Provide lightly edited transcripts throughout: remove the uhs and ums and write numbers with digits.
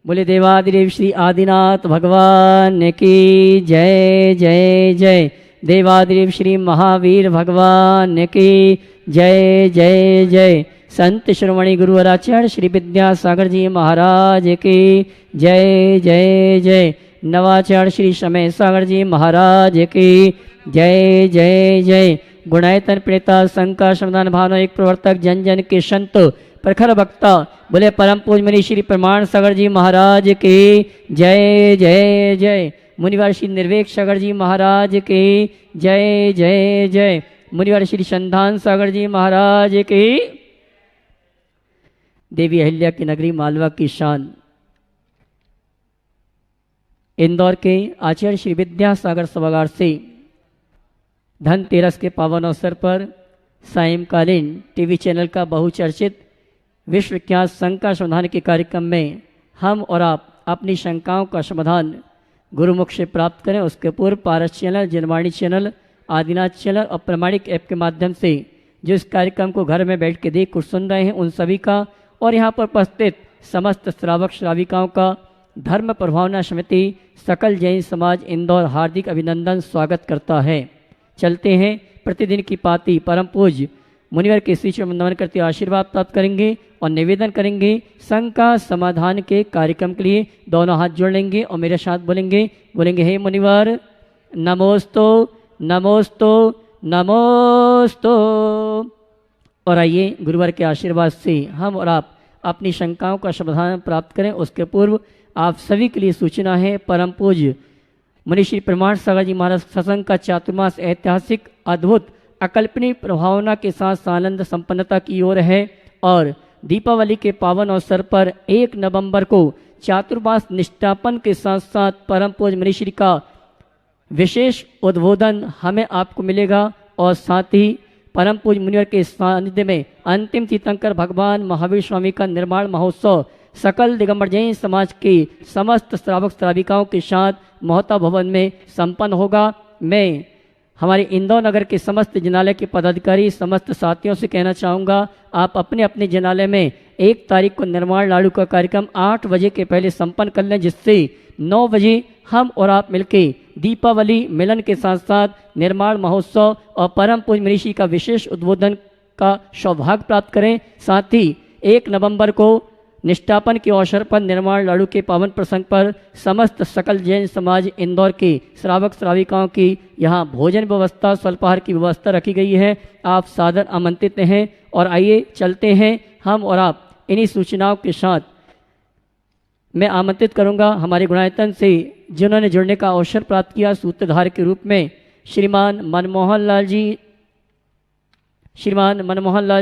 बोले देवादिदेव श्री आदिनाथ भगवान की जय जय जय। देवादिदेव श्री महावीर भगवान की जय जय जय। संत श्रोमणी गुरुवराचार्य श्री विद्यासागर जी महाराज की जय जय जय। नवाचार्य श्री समय सागर जी महाराज की जय जय जय। गुणायतन प्रणेता संका समाधान भावना एक प्रवर्तक जन जन के संत प्रखर वक्ता बोले परम पूज मुनि श्री प्रमाण सागर जी महाराज की जय जय जय। मुनिवर श्री निर्वेक सागर जी महाराज की जय जय जय। मुनिवर श्री संधान सागर जी महाराज की। देवी अहिल्या की नगरी मालवा की शान इंदौर के आचार्य श्री विद्यासागर सभागार से धनतेरस के पावन अवसर पर सायंकालीन टीवी चैनल का बहुचर्चित विश्व विख्यात शंका समाधान के कार्यक्रम में हम और आप अपनी शंकाओं का समाधान गुरुमुख से प्राप्त करें। उसके पूर्व Paras channel, Janvani channel, Adinath channel और प्रमाणिक ऐप के माध्यम से जो इस कार्यक्रम को घर में बैठ के देख कुछ सुन रहे हैं उन सभी का और यहाँ पर उपस्थित समस्त श्रावक श्राविकाओं का धर्म प्रभावना समिति सकल जैन समाज इंदौर हार्दिक अभिनंदन स्वागत करता है। चलते हैं प्रतिदिन की पाती परम पूज्य मुनिवर के श्री चरण नमन करते आशीर्वाद प्राप्त करेंगे और निवेदन करेंगे शंका समाधान के कार्यक्रम के लिए दोनों हाथ जोड़ लेंगे और मेरे साथ बोलेंगे हे मुनिवर नमोस्तो नमोस्तो नमोस्तो। और आइए गुरुवर के आशीर्वाद से हम और आप अपनी शंकाओं का समाधान प्राप्त करें। उसके पूर्व आप सभी के लिए सूचना है परम पूज्य मुनि श्री प्रमाण सागर जी महाराज सत्संग का चातुर्मास ऐतिहासिक अद्भुत अकल्पनीय प्रभावना के साथ आनंद संपन्नता की ओर है और दीपावली के पावन अवसर पर 1 नवंबर को चातुर्मास निष्ठापन के साथ साथ परम पूज्य मुनि श्री का विशेष उद्बोधन हमें आपको मिलेगा और साथ ही परम पूज्य मुनिवर के सानिध्य में अंतिम तीर्थंकर भगवान महावीर स्वामी का निर्माण महोत्सव सकल दिगंबर जैन समाज के समस्त श्रावक श्राविकाओं के साथ मोहता भवन में संपन्न होगा। मैं हमारे इंदौर नगर के समस्त जिनालय के पदाधिकारी समस्त साथियों से कहना चाहूँगा आप अपने अपने जिनालय में 1 तारीख को निर्माण लाडू का कार्यक्रम 8 बजे के पहले संपन्न कर लें, जिससे 9 बजे हम और आप मिलके दीपावली मिलन के साथ साथ निर्माण महोत्सव और परम पूज्य मुनि श्री का विशेष उद्बोधन का सौभाग्य प्राप्त करें। साथ ही 1 नवंबर को निष्ठापन के अवसर पर निर्माण लाडू के पावन प्रसंग पर समस्त सकल जैन समाज इंदौर के श्रावक श्राविकाओं की यहाँ भोजन व्यवस्था स्वल्पाहार की व्यवस्था रखी गई है। आप सादर आमंत्रित हैं और आइए चलते हैं हम और आप इन्हीं सूचनाओं के साथ। मैं आमंत्रित करूंगा हमारे गुणायतन से जिन्होंने जुड़ने का अवसर प्राप्त किया सूत्रधार के रूप में श्रीमान मनमोहन लाल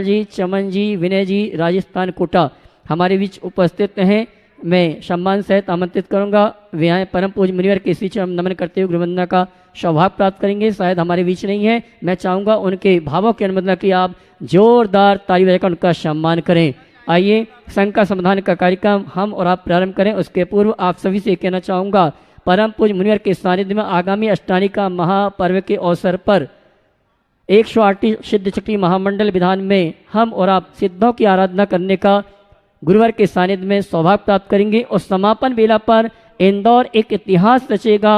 जी, चमन जी, विनय जी, राजस्थान कोटा हमारे बीच उपस्थित हैं। मैं सम्मान सहित आमंत्रित करूंगा वे आए परम पूज्य मुनिवर के श्री चरण नमन करते हुए गुरुवंदना का सौभाग्य प्राप्त करेंगे। शायद हमारे बीच नहीं है, मैं चाहूँगा उनके भावों की अनुमोदना की आप जोरदार ताली बजाकर उनका सम्मान करें। आइए शंका समाधान का कार्यक्रम हम और आप प्रारंभ करें। उसके पूर्व आप सभी से कहना चाहूँगा परम पूज्य मुनिवर के सानिध्य में आगामी अष्टानी का महापर्व के अवसर पर 108 सिद्ध चक्री महामंडल विधान में हम और आप सिद्धों की आराधना करने का गुरुवर के सानिध्य में सौभाग्य प्राप्त करेंगे और समापन बेला पर इंदौर एक इतिहास रचेगा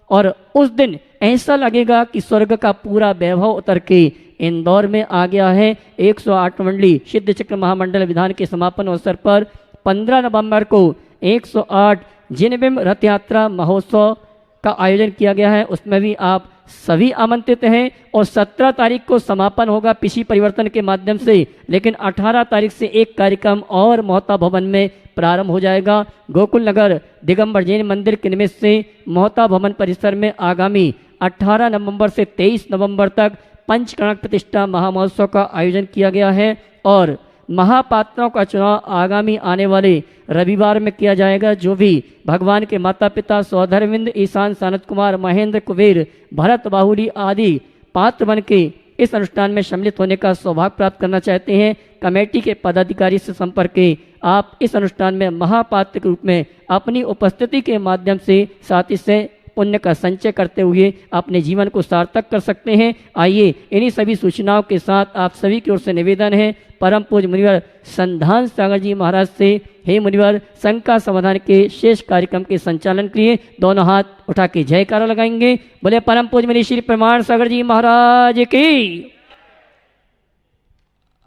और उस दिन ऐसा लगेगा कि स्वर्ग का पूरा वैभव उतर के इंदौर में आ गया है। 108 मंडली सिद्ध चक्र महामंडल विधान के समापन अवसर पर 15 नवंबर को 108 जिनबिंब रथ यात्रा महोत्सव का आयोजन किया गया है, उसमें भी आप सभी आमंत्रित हैं और 17 तारीख को समापन होगा पिछी परिवर्तन के माध्यम से, लेकिन 18 तारीख से एक कार्यक्रम और मोहता भवन में प्रारंभ हो जाएगा। गोकुल नगर दिगंबर जैन मंदिर के निमित्त से मोहता भवन परिसर में आगामी 18 नवंबर से 23 नवंबर तक पंचकणक प्रतिष्ठा महामहोत्सव का आयोजन किया गया है और महापात्रों का चुनाव आगामी आने वाले रविवार में किया जाएगा। जो भी भगवान के माता पिता सौधरविंद, ईशान, सानत कुमार, महेंद्र, कुबेर, भरत, बाहुली आदि पात्र बन के इस अनुष्ठान में सम्मिलित होने का सौभाग्य प्राप्त करना चाहते हैं, कमेटी के पदाधिकारी से संपर्क करें। आप इस अनुष्ठान में महापात्र के रूप में अपनी उपस्थिति के माध्यम से साथी से पुण्य का संचय करते हुए अपने जीवन को सार्थक कर सकते हैं। आइए इन्हीं सभी सूचनाओं के साथ आप सभी की ओर से निवेदन है परम पूज्य मुनिवर संधान सागर जी महाराज से, हे मुनिवर शंका समाधान के शेष कार्यक्रम के संचालन के लिए दोनों हाथ उठा के जयकारा लगाएंगे। बोले परम पूज्य मुनि श्री प्रमाण सागर जी महाराज की।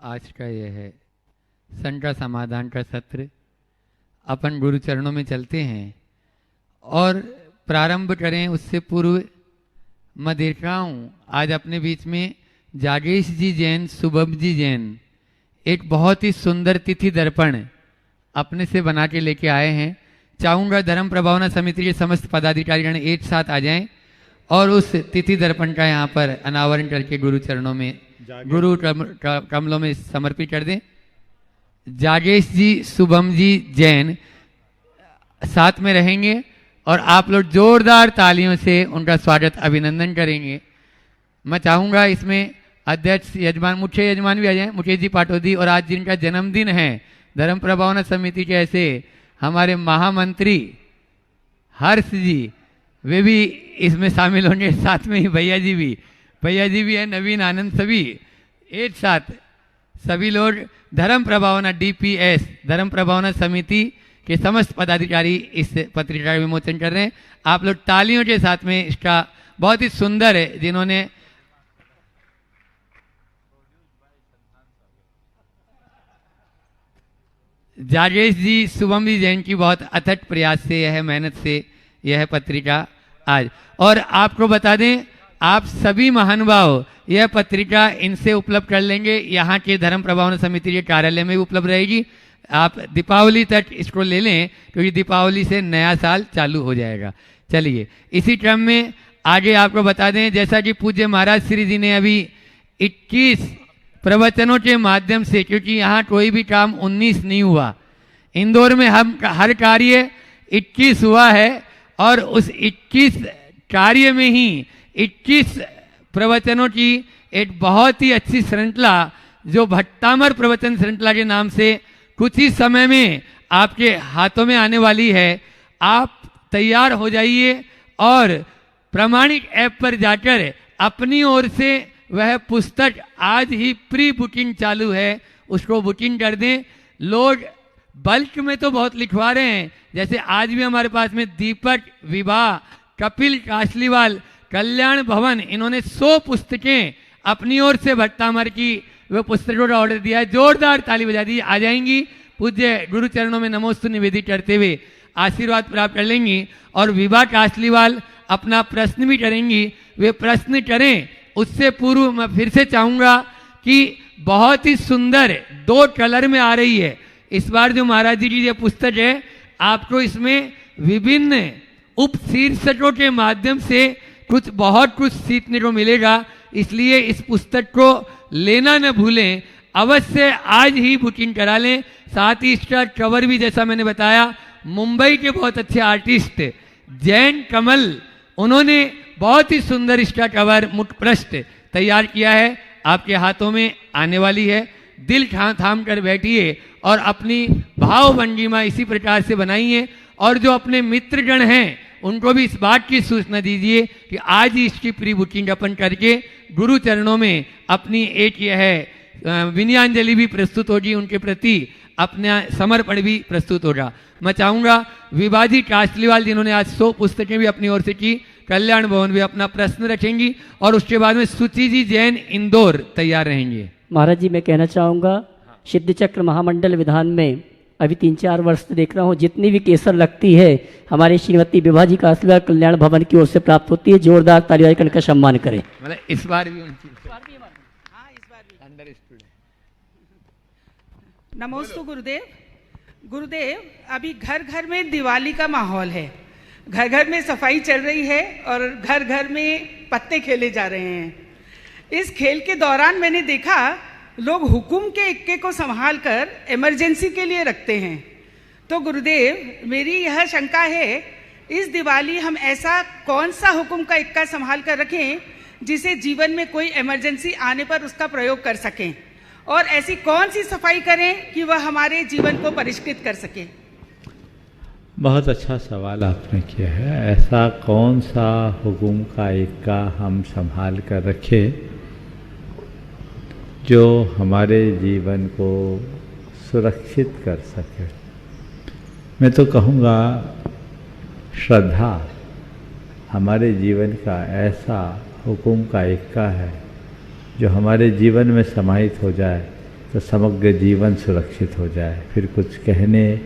आज का यह है शंका समाधान का सत्र। अपन गुरु चरणों में चलते हैं और प्रारंभ करें उससे पूर्व मैं देख रहा हूँ आज अपने बीच में जागेश जी जैन, शुभम जी जैन एक बहुत ही सुंदर तिथि दर्पण अपने से बना के लेके आए हैं। चाहूँगा धर्म प्रभावना समिति के समस्त पदाधिकारीगण एक साथ आ जाएं और उस तिथि दर्पण का यहाँ पर अनावरण करके गुरु चरणों में, गुरु कमलों में समर्पित कर दें। जागेश जी, शुभम जी जैन साथ में रहेंगे और आप लोग जोरदार तालियों से उनका स्वागत अभिनंदन करेंगे। मैं चाहूँगा इसमें अध्यक्ष यजमान, मुख्य यजमान भी आ जाएं, मुकेश जी पाटोदी, और आज जिनका जन्मदिन है धर्म प्रभावना समिति के ऐसे हमारे महामंत्री हर्ष जी, वे भी इसमें शामिल होंगे। साथ में ही भैया जी भी है, नवीन आनंद, सभी एक साथ सभी लोग धर्म प्रभावना DPS धर्म प्रभावना समिति के समस्त पदाधिकारी इस पत्रिका का विमोचन कर रहे हैं। आप लोग तालियों के साथ में इसका बहुत ही सुंदर है, जिन्होंने जागेश जी, शुभम जी जैन की बहुत अथक प्रयास से, यह मेहनत से यह पत्रिका आज, और आपको बता दें आप सभी महानुभाव यह पत्रिका इनसे उपलब्ध कर लेंगे। यहाँ के धर्म प्रभावना समिति के कार्यालय में भी उपलब्ध रहेगी। आप दीपावली तक इसको ले लें क्योंकि दीपावली से नया साल चालू हो जाएगा। चलिए इसी क्रम में आगे आपको बता दें, जैसा कि पूज्य महाराज श्री जी ने अभी 21 प्रवचनों के माध्यम से, क्योंकि यहाँ कोई भी काम 19 नहीं हुआ, इंदौर में हम हर कार्य 21 हुआ है और उस 21 कार्य में ही 21 प्रवचनों की एक बहुत ही अच्छी श्रृंखला जो भट्टामर प्रवचन श्रृंखला के नाम से कुछ ही समय में आपके हाथों में आने वाली है। आप तैयार हो जाइए और प्रामाणिक ऐप पर जाकर अपनी ओर से वह पुस्तक आज ही प्री बुकिंग चालू है, उसको बुकिंग कर दें। लोग बल्क में तो बहुत लिखवा रहे हैं, जैसे आज भी हमारे पास में दीपक, विवाह, कपिल कासलीवाल, कल्याण भवन, इन्होंने 100 पुस्तकें अपनी ओर से भट्टामर की वह पुस्तकों का ऑर्डर दिया है। जोरदार ताली बजा दी, आ जाएंगी। पूज्य गुरु चरणों में नमोस्तु निवेदित करते हुए आशीर्वाद प्राप्त कर लेंगी और विवाह कासलीवाल अपना प्रश्न भी करेंगी। वे प्रश्न करें उससे पूर्व मैं फिर से चाहूंगा कि बहुत ही सुंदर 2 कलर में आ रही है इस बार जो महाराज जी की ये पुस्तक है। आपको इसमें विभिन्न उप शीर्षकों के माध्यम से बहुत कुछ सीखने को मिलेगा, इसलिए इस पुस्तक को लेना न भूलें। अवश्य आज ही बुकिंग करा लें। साथ ही इसका कवर भी, जैसा मैंने बताया, मुंबई के बहुत अच्छे आर्टिस्ट जैन कमल, उन्होंने बहुत ही सुंदर इसका कवर मुखपृष्ठ तैयार किया है। आपके हाथों में आने वाली है। दिल थाम कर बैठिए और अपनी भाव भंगिमा इसी प्रकार से बनाइए। और जो अपने मित्रगण हैं उनको भी इस बात की सूचना दीजिए कि आज ही इसकी प्री बुकिंग अपन करके गुरु चरणों में अपनी एक यह विनयांजलि भी प्रस्तुत होगी, उनके प्रति अपना समर्पण भी प्रस्तुत होगा। मैं चाहूँगा विभाजी कासलीवाल जिन्होंने आज 100 पुस्तकें भी अपनी ओर से की, कल्याण भवन भी अपना प्रश्न रखेंगी और उसके बाद में सुचि जी जैन इंदौर तैयार रहेंगे। महाराज जी मैं कहना चाहूँगा, सिद्ध चक्र महामंडल विधान में अभी 3-4 वर्ष से देख रहा हूँ जितनी भी केसर लगती है हमारी श्रीमती विभाजी कासलीवाल कल्याण भवन की ओर से प्राप्त होती है। जोरदार तालियां का सम्मान करें। मतलब इस बार भी उनकी नमोस्तु गुरुदेव। गुरुदेव, अभी घर घर में दिवाली का माहौल है, घर घर में सफाई चल रही है और घर घर में पत्ते खेले जा रहे हैं। इस खेल के दौरान मैंने देखा लोग हुकुम के इक्के को संभाल कर इमरजेंसी के लिए रखते हैं। तो गुरुदेव, मेरी यह शंका है, इस दिवाली हम ऐसा कौन सा हुकुम का इक्का संभाल कर रखें जिसे जीवन में कोई इमरजेंसी आने पर उसका प्रयोग कर सकें, और ऐसी कौन सी सफाई करें कि वह हमारे जीवन को परिष्कृत कर सके। बहुत अच्छा सवाल आपने किया है। ऐसा कौन सा हुक्म का इक्का हम संभाल कर रखें जो हमारे जीवन को सुरक्षित कर सके। मैं तो कहूँगा श्रद्धा हमारे जीवन का ऐसा हुक्म का इक्का है जो हमारे जीवन में समाहित हो जाए तो समग्र जीवन सुरक्षित हो जाए, फिर कुछ कहने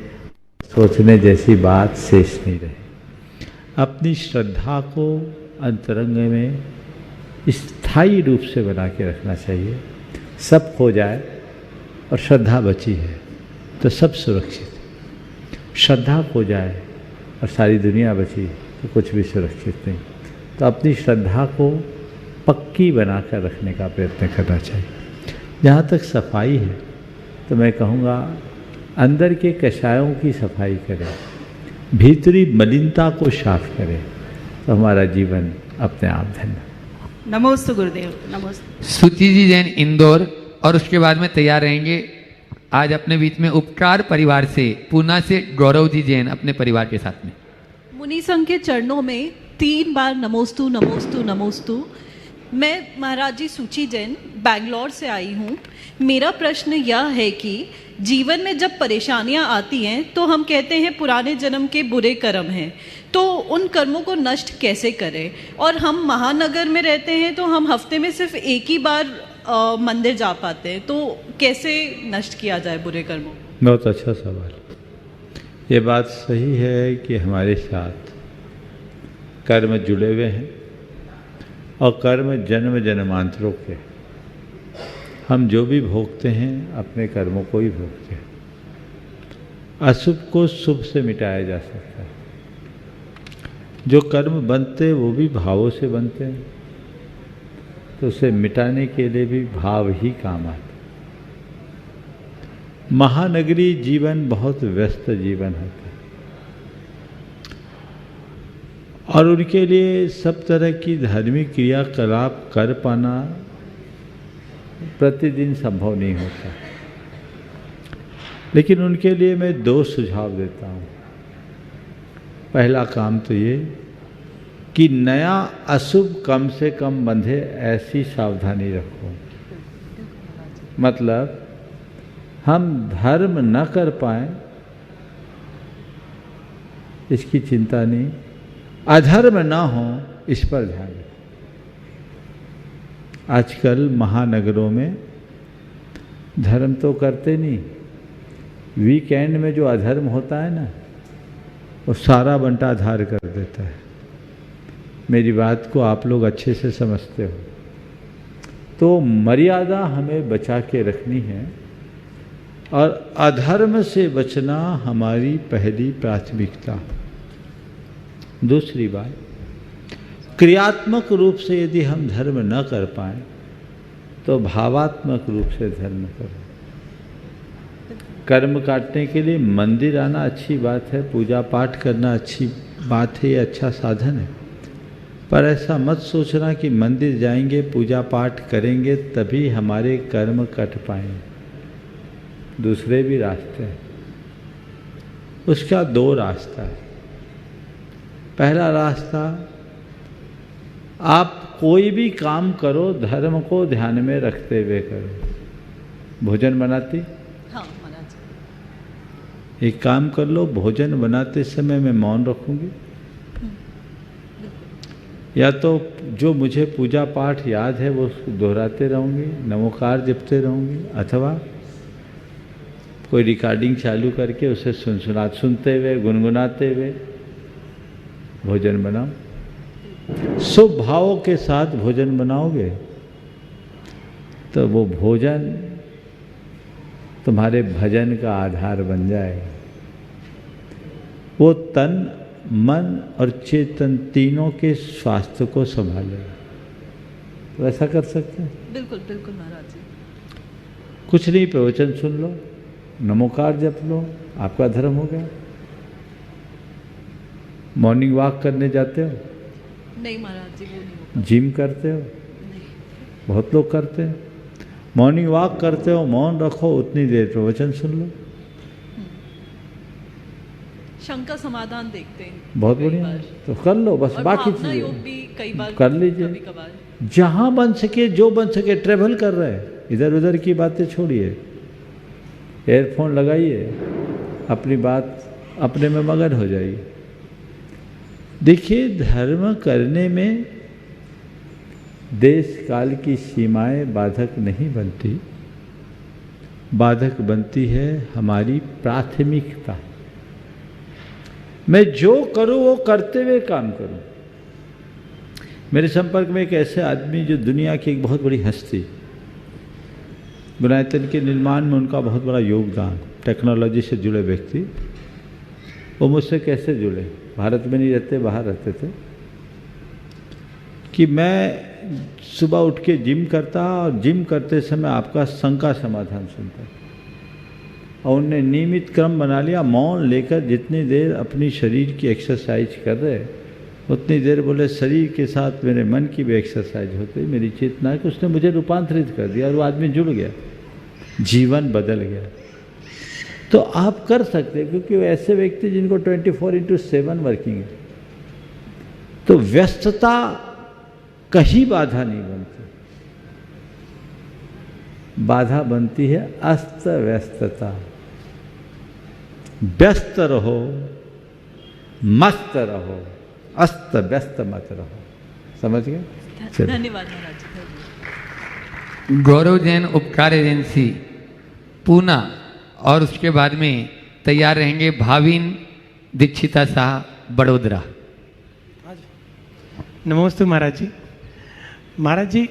सोचने जैसी बात शेष नहीं रहे। अपनी श्रद्धा को अंतरंग में स्थायी रूप से बना के रखना चाहिए। सब खो जाए और श्रद्धा बची है तो सब सुरक्षित है। श्रद्धा खो जाए और सारी दुनिया बची तो कुछ भी सुरक्षित नहीं। तो अपनी श्रद्धा को पक्की बना कर रखने का प्रयत्न करना चाहिए। जहाँ तक सफाई है तो मैं कहूँगा अंदर के कषायों की सफाई करें, भीतरी मलिनता को साफ करें तो हमारा जीवन अपने आप धन्य। नमोस्तु गुरुदेव। नमोस्तु। सुचि जी जैन इंदौर, और उसके बाद में तैयार रहेंगे आज अपने बीच में उपकार परिवार से पूना से गौरव जी जैन अपने परिवार के साथ में। मुनि संघ के चरणों में 3 बार नमोस्तु नमोस्तु नमोस्तु। मैं महाराज जी सुचि जैन बैंगलोर से आई हूँ। मेरा प्रश्न यह है कि जीवन में जब परेशानियाँ आती हैं तो हम कहते हैं पुराने जन्म के बुरे कर्म हैं, तो उन कर्मों को नष्ट कैसे करें? और हम महानगर में रहते हैं तो हम हफ्ते में सिर्फ एक ही बार मंदिर जा पाते हैं, तो कैसे नष्ट किया जाए बुरे कर्मों? बहुत अच्छा सवाल। ये बात सही है कि हमारे साथ कर्म जुड़े हुए हैं और कर्म जन्म जन्मांतरों के। हम जो भी भोगते हैं अपने कर्मों को ही भोगते हैं। अशुभ को शुभ से मिटाया जा सकता है। जो कर्म बनते वो भी भावों से बनते हैं, तो उसे मिटाने के लिए भी भाव ही काम आते। महानगरी जीवन बहुत व्यस्त जीवन होता है और उनके लिए सब तरह की धार्मिक क्रियाकलाप कर पाना प्रतिदिन संभव नहीं होता। लेकिन उनके लिए मैं 2 सुझाव देता हूँ। पहला काम तो ये कि नया अशुभ कम से कम बंधे, ऐसी सावधानी रखो। मतलब हम धर्म न कर पाए इसकी चिंता नहीं, अधर्म ना हो इस पर ध्यान रखें। आजकल महानगरों में धर्म तो करते नहीं, वीकेंड में जो अधर्म होता है ना वो सारा बंटाधार कर देता है। मेरी बात को आप लोग अच्छे से समझते हो। तो मर्यादा हमें बचा के रखनी है और अधर्म से बचना हमारी पहली प्राथमिकता। दूसरी बात, क्रियात्मक रूप से यदि हम धर्म न कर पाए तो भावात्मक रूप से धर्म करें। कर्म काटने के लिए मंदिर आना अच्छी बात है, पूजा पाठ करना अच्छी बात है, ये अच्छा साधन है। पर ऐसा मत सोचना कि मंदिर जाएंगे पूजा पाठ करेंगे तभी हमारे कर्म कट पाएंगे। दूसरे भी रास्ते हैं। उसका 2 रास्ता है। पहला रास्ता, आप कोई भी काम करो धर्म को ध्यान में रखते हुए करो। भोजन बनाती? हाँ महाराज। एक काम कर लो, भोजन बनाते समय मैं मौन रखूंगी, या तो जो मुझे पूजा पाठ याद है वो दोहराते रहूंगी, नमोकार जपते रहूंगी, अथवा कोई रिकॉर्डिंग चालू करके उसे सुनते हुए गुनगुनाते हुए भोजन बनाओ। शुभ भावों के साथ भोजन बनाओगे तो वो भोजन तुम्हारे भजन का आधार बन जाएगा। वो तन मन और चेतन तीनों के स्वास्थ्य को संभालेगा। तो ऐसा कर सकते हैं? बिल्कुल बिल्कुल महाराज जी। कुछ नहीं, प्रवचन सुन लो, नमोकार जप लो, आपका धर्म हो गया। मॉर्निंग वॉक करने जाते हो? नहीं महाराज जी, वो नहीं होगा। जिम करते हो? नहीं। बहुत लोग करते हैं। मॉर्निंग वॉक करते हो, मौन रखो, उतनी देर प्रवचन सुन लो। शंका समाधान देखते हैं बहुत कई बढ़िया, बार। तो कर लो बस, और बाकी भावना योग चीजें भी कई बार कर लीजिए। कभी कभार। जहां बन सके, जो बन सके, ट्रेवल कर रहे हैं, इधर उधर की बातें छोड़िए, एयरफोन लगाइए, अपनी बात अपने में मगन हो जाइए। देखिए, धर्म करने में देश काल की सीमाएं बाधक नहीं बनती, बाधक बनती है हमारी प्राथमिकता। मैं जो करूं वो करते हुए काम करूं। मेरे संपर्क में एक ऐसे आदमी जो दुनिया की एक बहुत बड़ी हस्ती, गुणायतन के निर्माण में उनका बहुत बड़ा योगदान, टेक्नोलॉजी से जुड़े व्यक्ति, वो मुझसे कैसे जुड़े, भारत में नहीं रहते, बाहर रहते थे, कि मैं सुबह उठ के जिम करता और जिम करते समय आपका शंका समाधान सुनता, और उनने नियमित क्रम बना लिया, मौन लेकर जितनी देर अपनी शरीर की एक्सरसाइज कर रहे उतनी देर बोले शरीर के साथ मेरे मन की भी एक्सरसाइज होती, मेरी चेतना है कि उसने मुझे रूपांतरित कर दिया और वो आदमी जुड़ गया, जीवन बदल गया। तो आप कर सकते हैं, क्योंकि वो ऐसे व्यक्ति जिनको 24/7 वर्किंग है, तो व्यस्तता कहीं बाधा नहीं बनती, बाधा बनती है अस्त व्यस्तता। व्यस्त रहो, मस्त रहो, अस्त व्यस्त मत रहो। समझ गए? चलो। धन्यवाद महाराज जी। गौरव जैन उपकार एजेंसी पूना, और उसके बाद में तैयार रहेंगे भाविन दीक्षिता शाह बड़ोदरा। नमस्ते महाराज जी। महाराज जी,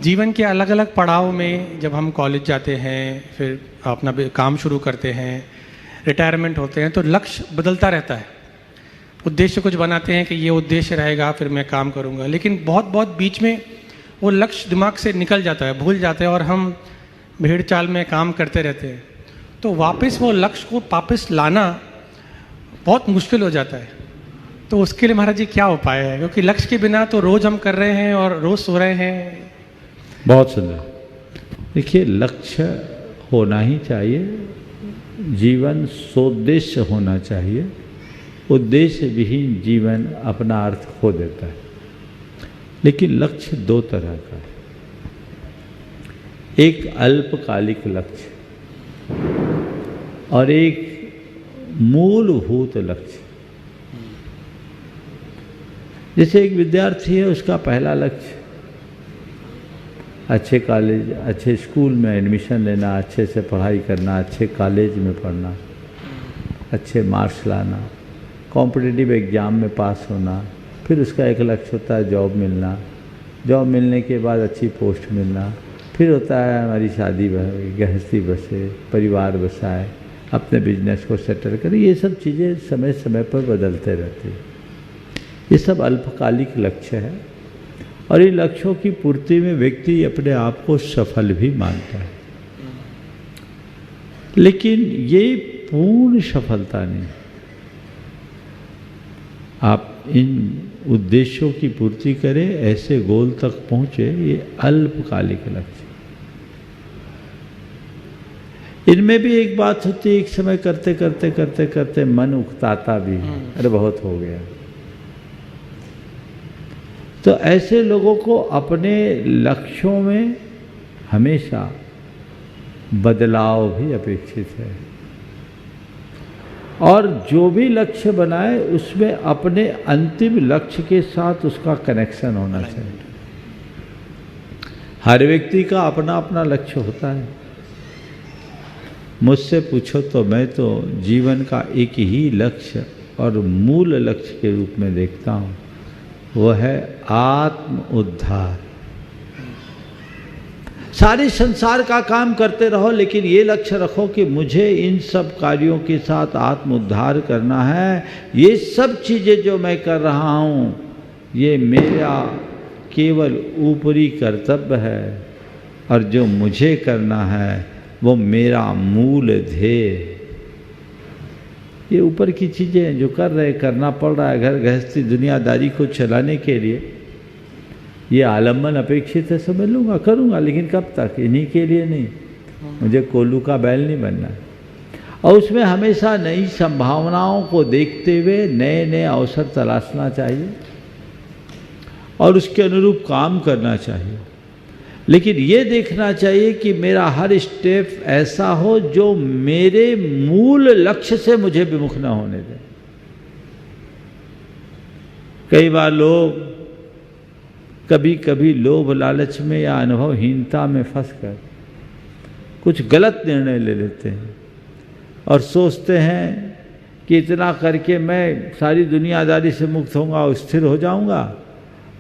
जीवन के अलग अलग पड़ाव में जब हम कॉलेज जाते हैं, फिर अपना काम शुरू करते हैं, रिटायरमेंट होते हैं, तो लक्ष्य बदलता रहता है। उद्देश्य कुछ बनाते हैं कि ये उद्देश्य रहेगा, फिर मैं काम करूँगा, लेकिन बहुत बहुत बीच में वो लक्ष्य दिमाग से निकल जाता है, भूल जाते हैं, और हम भेड़ चाल में काम करते रहते हैं। तो वापस वो लक्ष्य को वापस लाना बहुत मुश्किल हो जाता है। तो उसके लिए महाराज जी क्या उपाय है? क्योंकि लक्ष्य के बिना तो रोज हम कर रहे हैं और रोज सो रहे हैं। बहुत सुंदर। देखिए, लक्ष्य होना ही चाहिए, जीवन सोद्देश्य होना चाहिए। उद्देश्य विहीन जीवन अपना अर्थ खो देता है। लेकिन लक्ष्य दो तरह का है, एक अल्पकालिक लक्ष्य और एक मूलभूत लक्ष्य। जैसे एक विद्यार्थी है, उसका पहला लक्ष्य अच्छे कॉलेज, अच्छे स्कूल में एडमिशन लेना, अच्छे से पढ़ाई करना, अच्छे कॉलेज में पढ़ना, अच्छे मार्क्स लाना, कॉम्पिटिटिव एग्ज़ाम में पास होना। फिर उसका एक लक्ष्य होता है जॉब मिलना, जॉब मिलने के बाद अच्छी पोस्ट मिलना। फिर होता है हमारी शादी गृहस्थी बसे, परिवार बसाए, अपने बिजनेस को सेटल करें। ये सब चीज़ें समय समय पर बदलते रहती हैं। ये सब अल्पकालिक लक्ष्य है, और इन लक्ष्यों की पूर्ति में व्यक्ति अपने आप को सफल भी मानता है। लेकिन ये पूर्ण सफलता नहीं। आप इन उद्देश्यों की पूर्ति करें, ऐसे गोल तक पहुंचे, ये अल्पकालिक लक्ष्य। इनमें भी एक बात होती है, एक समय करते करते करते करते मन उकताता भी है, अरे बहुत हो गया। तो ऐसे लोगों को अपने लक्ष्यों में हमेशा बदलाव भी अपेक्षित है, और जो भी लक्ष्य बनाए उसमें अपने अंतिम लक्ष्य के साथ उसका कनेक्शन होना चाहिए। हर व्यक्ति का अपना अपना लक्ष्य होता है। मुझसे पूछो तो मैं तो जीवन का एक ही लक्ष्य और मूल लक्ष्य के रूप में देखता हूँ, वह है आत्म उद्धार। सारे संसार का काम करते रहो, लेकिन ये लक्ष्य रखो कि मुझे इन सब कार्यों के साथ आत्म उद्धार करना है। ये सब चीज़ें जो मैं कर रहा हूँ, ये मेरा केवल ऊपरी कर्तव्य है, और जो मुझे करना है वो मेरा मूल ध्येय। ये ऊपर की चीज़ें जो कर रहे, करना पड़ रहा है, घर गृहस्थी दुनियादारी को चलाने के लिए, ये आलम्बन अपेक्षित है, समझ लूँगा, करूँगा, लेकिन कब तक? इन्हीं के लिए नहीं। मुझे कोल्लू का बैल नहीं बनना। और उसमें हमेशा नई संभावनाओं को देखते हुए नए नए अवसर तलाशना चाहिए और उसके अनुरूप काम करना चाहिए। लेकिन ये देखना चाहिए कि मेरा हर स्टेप ऐसा हो जो मेरे मूल लक्ष्य से मुझे विमुख न होने दे। कई बार लोग कभी कभी लोभ लालच में या अनुभवहीनता में फंसकर कुछ गलत निर्णय ले लेते हैं और सोचते हैं कि इतना करके मैं सारी दुनियादारी से मुक्त होऊंगा और स्थिर हो जाऊंगा,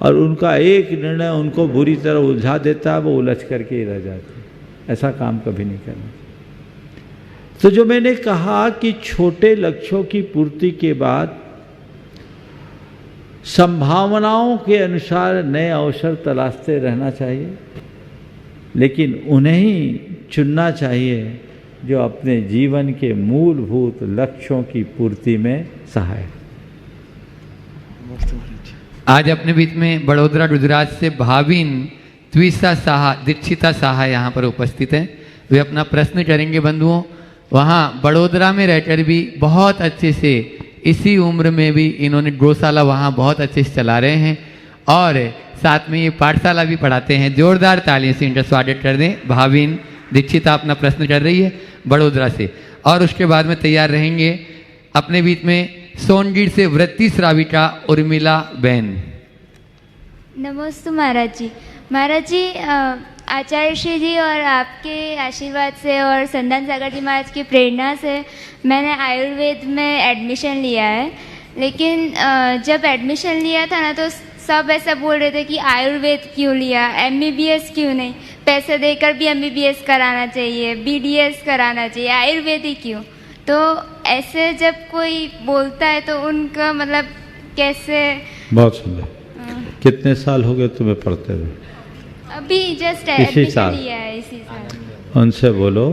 और उनका एक निर्णय उनको बुरी तरह उलझा देता है, वो उलझ करके ही रह जाते हैं। ऐसा काम कभी नहीं करना। तो जो मैंने कहा कि छोटे लक्ष्यों की पूर्ति के बाद संभावनाओं के अनुसार नए अवसर तलाशते रहना चाहिए, लेकिन उन्हें ही चुनना चाहिए जो अपने जीवन के मूलभूत लक्ष्यों की पूर्ति में सहायक। आज अपने बीच में बड़ोदरा गुजरात से भाविन द्विसा साहा दीक्षिता साहा यहाँ पर उपस्थित हैं। वे अपना प्रश्न करेंगे बंधुओं। वहाँ बड़ोदरा में रहकर भी बहुत अच्छे से, इसी उम्र में भी इन्होंने गौशाला वहाँ बहुत अच्छे से चला रहे हैं और साथ में ये पाठशाला भी पढ़ाते हैं। जोरदार तालियों से इनका स्वागत कर दें। भाविन दीक्षिता अपना प्रश्न कर रही है बड़ोदरा से, और उसके बाद में तैयार रहेंगे अपने बीच में सोनगीर से वृत्ति श्राविका उर्मिला बहन। नमस्ते महाराज जी। महाराज जी, आचार्य श्री जी और आपके आशीर्वाद से और संदान सागर जी महाराज की प्रेरणा से मैंने आयुर्वेद में एडमिशन लिया है। लेकिन जब एडमिशन लिया था ना, तो सब ऐसा बोल रहे थे कि आयुर्वेद क्यों लिया, MBBS क्यों नहीं, पैसे देकर भी MBBS कराना चाहिए, BDS कराना चाहिए, आयुर्वेदिक क्यों। तो ऐसे जब कोई बोलता है तो उनका मतलब कैसे। बहुत सुंदर। कितने साल हो गए तुम्हें पढ़ते हुए? अभी जस्ट एडमिशन लिया है इसी साल। उनसे बोलो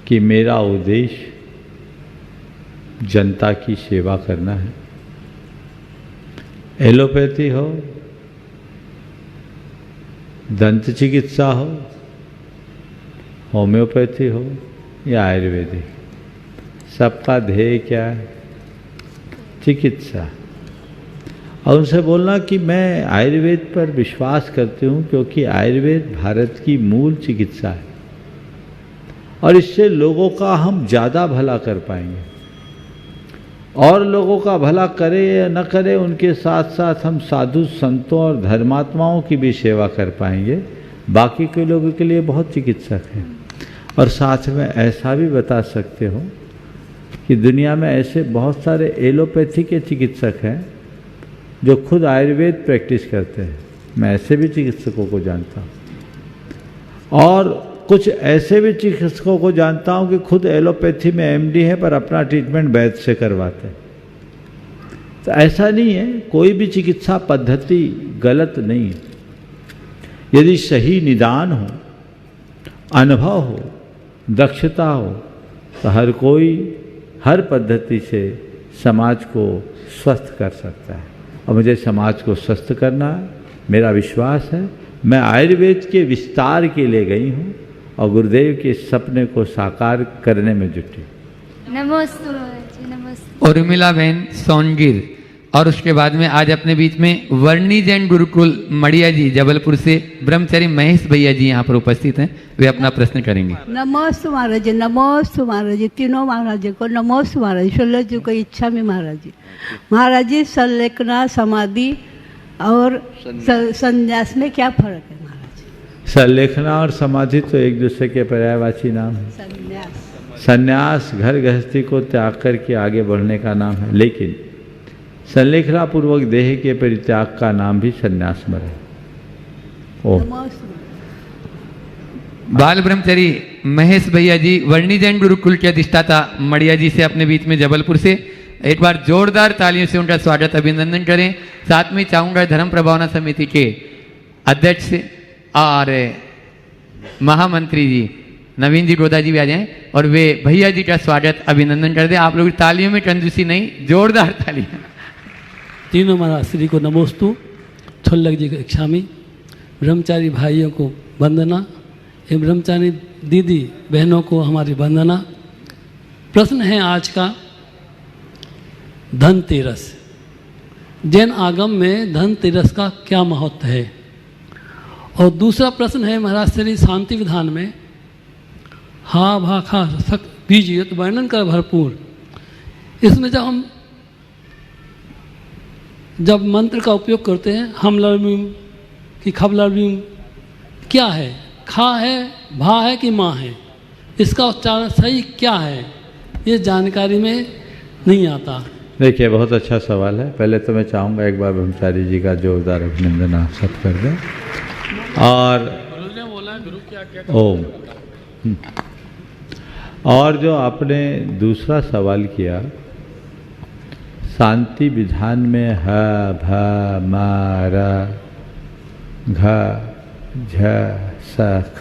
कि मेरा उद्देश्य जनता की सेवा करना है। एलोपैथी हो, दंत चिकित्सा हो, होम्योपैथी हो या आयुर्वेदिक, सबका ध्येय क्या है? चिकित्सा। और उनसे बोलना कि मैं आयुर्वेद पर विश्वास करती हूँ क्योंकि आयुर्वेद भारत की मूल चिकित्सा है और इससे लोगों का हम ज़्यादा भला कर पाएंगे। और लोगों का भला करे या न करे, उनके साथ साथ हम साधु संतों और धर्मात्माओं की भी सेवा कर पाएंगे। बाकी के लोगों के लिए बहुत चिकित्सक हैं। और साथ में ऐसा भी बता सकते हो कि दुनिया में ऐसे बहुत सारे एलोपैथी के चिकित्सक हैं जो खुद आयुर्वेद प्रैक्टिस करते हैं। मैं ऐसे भी चिकित्सकों को जानता हूँ और कुछ ऐसे भी चिकित्सकों को जानता हूँ कि खुद एलोपैथी में MD है पर अपना ट्रीटमेंट वैद्य से करवाते हैं। तो ऐसा नहीं है, कोई भी चिकित्सा पद्धति गलत नहीं है। यदि सही निदान हो, अनुभव हो, दक्षता हो, तो हर कोई हर पद्धति से समाज को स्वस्थ कर सकता है। और मुझे समाज को स्वस्थ करना है, मेरा विश्वास है। मैं आयुर्वेद के विस्तार के लिए गई हूँ और गुरुदेव के सपने को साकार करने में जुटी। नमस्ते नमस्ते। उर्मिला बहन सोनगीर। और उसके बाद में आज अपने बीच में वर्णी जैन गुरुकुल मड़िया जी जबलपुर से ब्रह्मचारी महेश भैया जी यहाँ पर उपस्थित हैं। वे अपना प्रश्न करेंगे। नमस्ते महाराज जी। नमस्ते महाराज जी। तीनों महाराज जी को नमस्ते महाराज जी। 16 जी को इच्छा में महाराज जी। महाराज जी, संलेखना, समाधि और संन्यास में क्या फर्क है महाराज जी? संलेखना और समाधि तो एक दूसरे के पर्यायवाची नाम है। संन्यास घर गृहस्थी को त्याग करके आगे बढ़ने का नाम है, लेकिन संलेखना पूर्वक देह के परित्याग का नाम भी संन्यास में है। बाल ब्रह्मचारी महेश भैया जी वर्णी जैन गुरुकुल के अधिष्ठाता मड़िया जी से अपने बीच में जबलपुर से एक बार जोरदार तालियों से उनका स्वागत अभिनंदन करें। साथ में चाहूंगा धर्म प्रभावना समिति के अध्यक्ष और महामंत्री जी नवीन जी गोदा जी भी आ जाएं और वे भैया जी का स्वागत अभिनंदन कर दें। आप लोग तालियों में कंजूसी नहीं, जोरदार तालियां। तीनों महाराज श्री को नमोस्तु। 16 जी को इच्छा में ब्रह्मचारी भाइयों को वंदना एवं ब्रह्मचारी दीदी बहनों को हमारी वंदना। प्रश्न है आज का धनतेरस। जैन आगम में धनतेरस का क्या महत्व है? और दूसरा प्रश्न है महाराज श्री शांति विधान में हा भा खा सक बीज युक्त वर्णन कर भरपूर। इसमें जब मंत्र का उपयोग करते हैं हम लड़बीम कि खब लड़बीम, क्या है? खा है, भा है कि माँ है? इसका उच्चारण सही क्या है ये जानकारी में नहीं आता। देखिए, बहुत अच्छा सवाल है। पहले तो मैं चाहूँगा एक बार ब्रह्मचारी जी का जोरदार अभिनंदन आप सब कर दें। और ओम और जो आपने दूसरा सवाल किया, शांति विधान में ह भ म र घ झ स ख,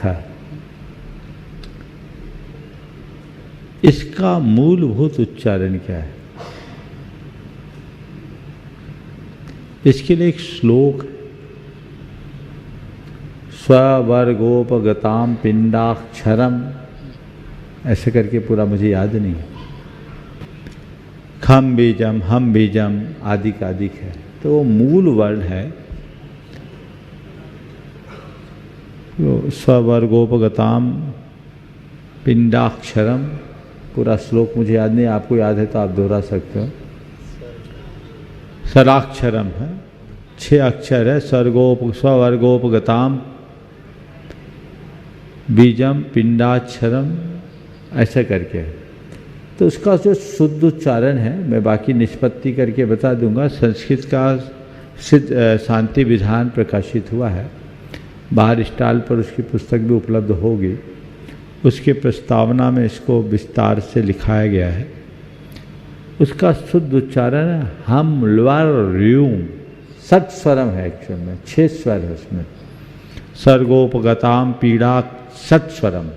इसका मूलभूत उच्चारण क्या है? इसके लिए एक श्लोक, स्ववर्गोपगताम पिंडाक्षरम, ऐसे करके पूरा मुझे याद नहीं है। खम बीजम हम बीजम आदि का अधिक है, तो वो मूल वर्ण है स्ववर्गोपगताम पिंडाक्षरम। पूरा श्लोक मुझे याद नहीं, आपको याद है तो आप दोहरा सकते हो। सराक्षरम है, 6 अक्षर है। स्ववर्गोपगताम बीजम पिंडाक्षरम, ऐसा करके है। तो उसका जो शुद्ध उच्चारण है मैं बाकी निष्पत्ति करके बता दूंगा। संस्कृत का सिद्ध शांति विधान प्रकाशित हुआ है, बाहर स्टॉल पर उसकी पुस्तक भी उपलब्ध होगी। उसके प्रस्तावना में इसको विस्तार से लिखाया गया है। उसका शुद्ध उच्चारण है हम ल्वर र्यूम, 7 स्वरम है एक्चुअल में, 6 स्वर है उसमें। सर्गोपगताम पीड़ा 7 स्वरम,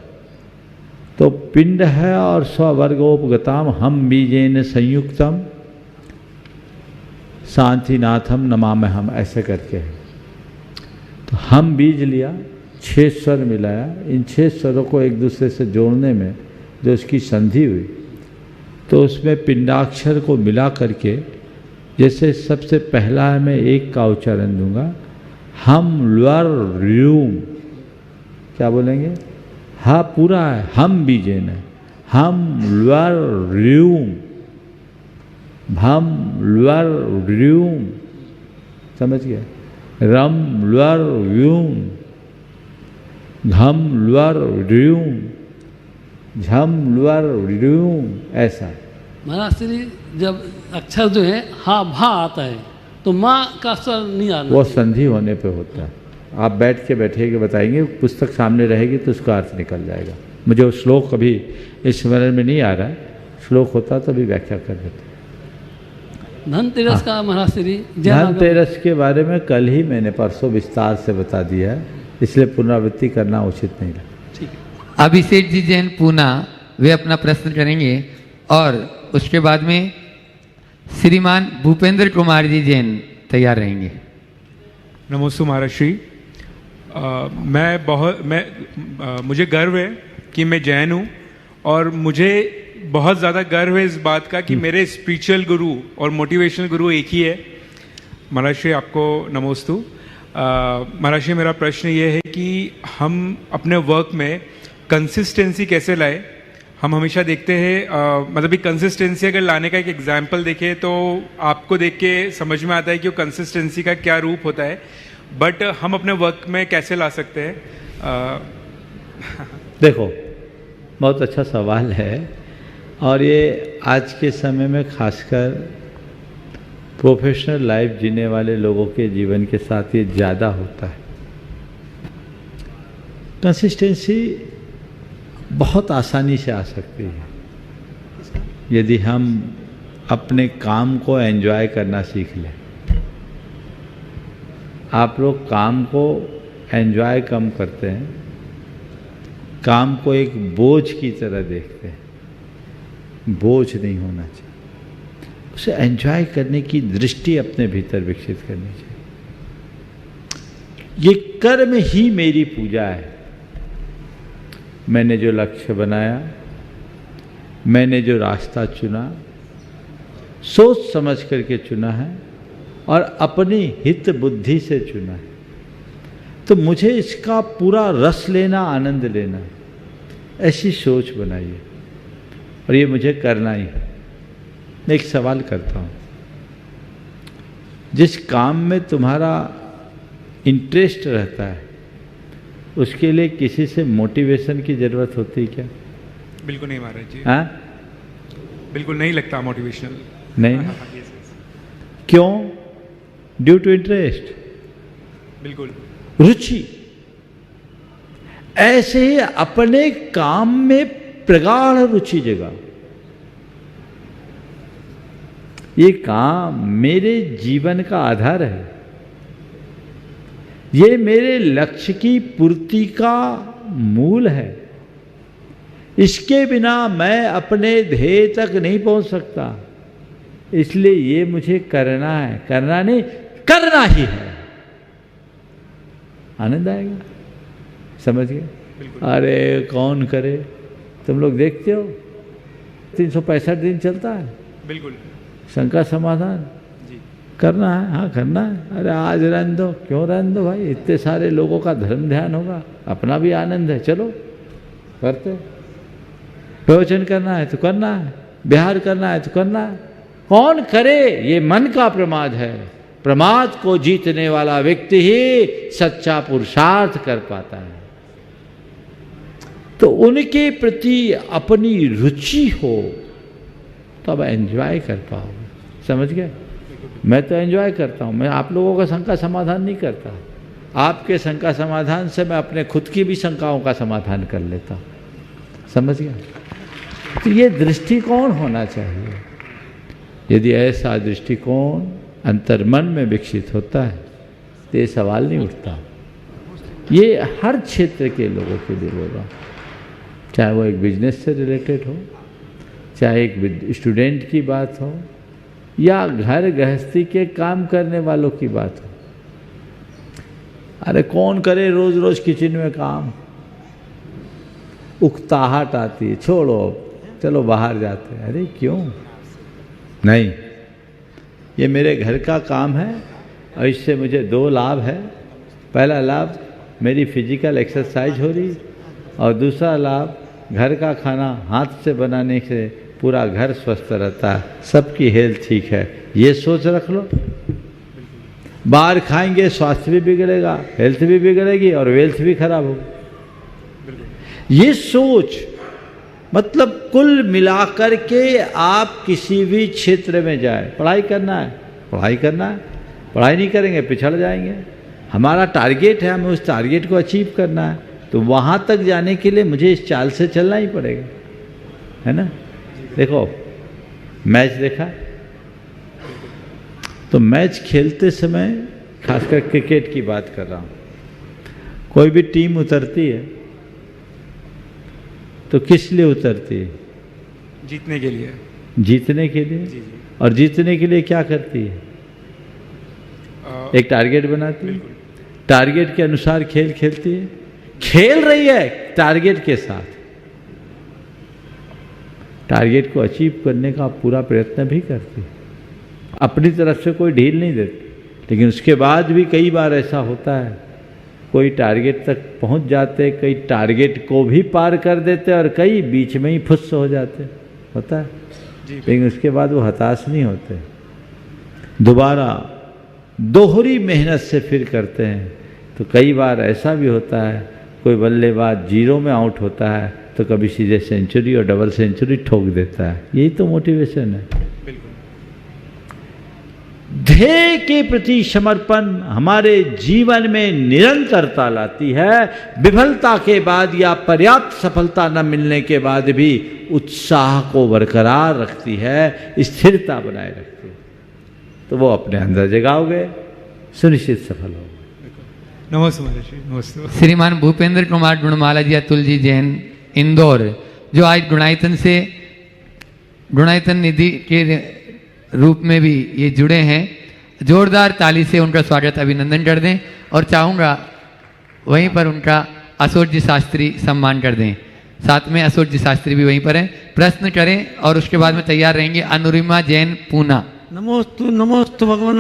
तो पिंड है। और स्ववर्गोपगताम हम बीजेन संयुक्तम शांतिनाथम नमाम्यहम्, ऐसे करके है। तो हम बीज लिया, 6 स्वर मिलाया। इन 6 स्वरों को एक दूसरे से जोड़ने में जो उसकी संधि हुई, तो उसमें पिंडाक्षर को मिला करके, जैसे सबसे पहला है मैं 1 का उच्चारण दूंगा, हम ल्वर र्यूम, क्या बोलेंगे? हा पूरा है, हम बीजेन है, हम ल्वर र्यूम, भम ल्वर र्यूम, समझ गए? रम ल्वर र्यूम, घम ल्वर र्यूम, झम ल्वर र्यूम, ऐसा। महाराज श्री जब अक्षर जो है हा भा आता है तो माँ का स्वर नहीं आना, वो संधि होने पे होता है। आप बैठ के बैठेंगे बताएंगे, पुस्तक सामने रहेगी तो उसका अर्थ निकल जाएगा। मुझे वो श्लोक कभी इस स्मरण में नहीं आ रहा है, श्लोक होता तो भी व्याख्या कर देते। धनतेरस का महाराज श्री धनतेरस के बारे में कल ही मैंने परसों विस्तार से बता दिया है, इसलिए पुनरावृत्ति करना उचित नहीं लगा। ठीक है। अभिषेक जी जैन पूना वे अपना प्रश्न करेंगे और उसके बाद में श्रीमान भूपेंद्र कुमार जी जैन तैयार रहेंगे। नमोस्तु महाराज श्री। मुझे गर्व है कि मैं जैन हूँ और मुझे बहुत ज़्यादा गर्व है इस बात का कि मेरे स्पिरिचुअल गुरु और मोटिवेशनल गुरु एक ही है। महाराज श्री आपको नमोस्तु। महाराज श्री मेरा प्रश्न ये है कि हम अपने वर्क में कंसिस्टेंसी कैसे लाए। हम हमेशा देखते हैं मतलब ये कंसिस्टेंसी अगर लाने का एक एग्जाम्पल देखें तो आपको देख के समझ में आता है कि वो कंसिस्टेंसी का क्या रूप होता है, बट हम अपने वर्क में कैसे ला सकते हैं? देखो, बहुत अच्छा सवाल है और ये आज के समय में खासकर प्रोफेशनल लाइफ जीने वाले लोगों के जीवन के साथ ये ज़्यादा होता है। कंसिस्टेंसी बहुत आसानी से आ सकती है यदि हम अपने काम को एंजॉय करना सीख लें। आप लोग काम को एंजॉय कम करते हैं, काम को एक बोझ की तरह देखते हैं। बोझ नहीं होना चाहिए, उसे एंजॉय करने की दृष्टि अपने भीतर विकसित करनी चाहिए। ये कर्म ही मेरी पूजा है, मैंने जो लक्ष्य बनाया, मैंने जो रास्ता चुना, सोच समझ करके चुना है और अपनी हित बुद्धि से चुना है, तो मुझे इसका पूरा रस लेना, आनंद लेना, ऐसी सोच बनाइए और ये मुझे करना ही है। मैं एक सवाल करता हूँ, जिस काम में तुम्हारा इंटरेस्ट रहता है उसके लिए किसी से मोटिवेशन की जरूरत होती है क्या? बिल्कुल नहीं महाराज जी। हाँ, बिल्कुल नहीं लगता मोटिवेशनल। नहीं। क्यों? ड्यू टू इंटरेस्ट, बिल्कुल रुचि। ऐसे ही अपने काम में प्रगाढ़ रुचि जगा। ये काम मेरे जीवन का आधार है, ये मेरे लक्ष्य की पूर्ति का मूल है, इसके बिना मैं अपने ध्येय तक नहीं पहुंच सकता। इसलिए ये मुझे करना है, करना नहीं, करना ही है। आनंद आएगा, समझ गए? अरे कौन करे? तुम लोग देखते हो 365 दिन चलता है, बिल्कुल शंका समाधान जी। करना है, हाँ करना है। अरे आज रहने दो, क्यों रहने दो भाई? इतने सारे लोगों का धर्म ध्यान होगा, अपना भी आनंद है, चलो करते। प्रवचन करना है तो करना है, बिहार करना है तो करना है। कौन करे? ये मन का प्रमाद है। प्रमाद को जीतने वाला व्यक्ति ही सच्चा पुरुषार्थ कर पाता है। तो उनके प्रति अपनी रुचि हो तब एंजॉय कर पाओगे, समझ गए? मैं तो एंजॉय करता हूँ, मैं आप लोगों का शंका समाधान नहीं करता। आपके शंका समाधान से मैं अपने खुद की भी शंकाओं का समाधान कर लेता हूँ, समझ गया? तो ये दृष्टिकोण होना चाहिए। यदि ऐसा दृष्टिकोण अंतर्मन में विकसित होता है तो ये सवाल नहीं उठता। ये हर क्षेत्र के लोगों के लिए बोल रहा हूँ, चाहे वो एक बिजनेस से रिलेटेड हो, चाहे एक स्टूडेंट की बात हो, या घर गृहस्थी के काम करने वालों की बात हो। अरे कौन करे रोज रोज किचन में काम? उकताहट आती है, छोड़ो चलो बाहर जाते हैं। अरे क्यों? नहीं, ये मेरे घर का काम है और इससे मुझे 2 लाभ है। पहला लाभ मेरी फिजिकल एक्सरसाइज हो रही और दूसरा लाभ घर का खाना हाथ से बनाने से पूरा घर स्वस्थ रहता है, सबकी हेल्थ ठीक है। ये सोच रख लो। बाहर खाएंगे स्वास्थ्य भी बिगड़ेगा, हेल्थ भी बिगड़ेगी और वेल्थ भी खराब होगी। ये सोच मतलब कुल मिलाकर के आप किसी भी क्षेत्र में जाए, पढ़ाई करना है, पढ़ाई करना है, पढ़ाई नहीं करेंगे पिछड़ जाएंगे। हमारा टारगेट है, हमें उस टारगेट को अचीव करना है, तो वहाँ तक जाने के लिए मुझे इस चाल से चलना ही पड़ेगा, है ना? देखो मैच देखा तो मैच खेलते समय, खासकर क्रिकेट की बात कर रहा हूँ, कोई भी टीम उतरती है तो किस लिए उतरती है? जीतने के लिए। जीतने के लिए। जी। और जीतने के लिए क्या करती है? एक टारगेट बनाती है, टारगेट के अनुसार खेल खेलती है, खेल रही है टारगेट के साथ, टारगेट को अचीव करने का पूरा प्रयत्न भी करती है, अपनी तरफ से कोई ढील नहीं देती। लेकिन उसके बाद भी कई बार ऐसा होता है, कोई टारगेट तक पहुंच जाते, कई टारगेट को भी पार कर देते और कई बीच में ही फुस हो जाते, होता है। लेकिन उसके बाद वो हताश नहीं होते, दोबारा दोहरी मेहनत से फिर करते हैं। तो कई बार ऐसा भी होता है, कोई बल्लेबाज 0 में आउट होता है तो कभी सीधे सेंचुरी और डबल सेंचुरी ठोक देता है। यही तो मोटिवेशन है। ध्येय के प्रति समर्पण हमारे जीवन में निरंतरता लाती है। विफलता के बाद या पर्याप्त सफलता न मिलने के बाद भी उत्साह को बरकरार रखती है, स्थिरता बनाए रखती है। तो वो अपने अंदर जगाओगे, सुनिश्चित सफल होगे। नमस्ते महर्षि। नमस्ते। श्रीमान भूपेंद्र कुमार गुणमाला जी, अतुल जी जैन, इंदौर, जो आज गुणायतन निधि के रूप में भी ये जुड़े हैं। जोरदार ताली से उनका स्वागत अभिनंदन कर दें और चाहूँगा वहीं पर उनका अशोक जी शास्त्री सम्मान कर दें। साथ में अशोक जी शास्त्री भी वहीं पर हैं। प्रश्न करें और उसके बाद में तैयार रहेंगे अनुरिमा जैन पूना। नमोस्तु भगवान,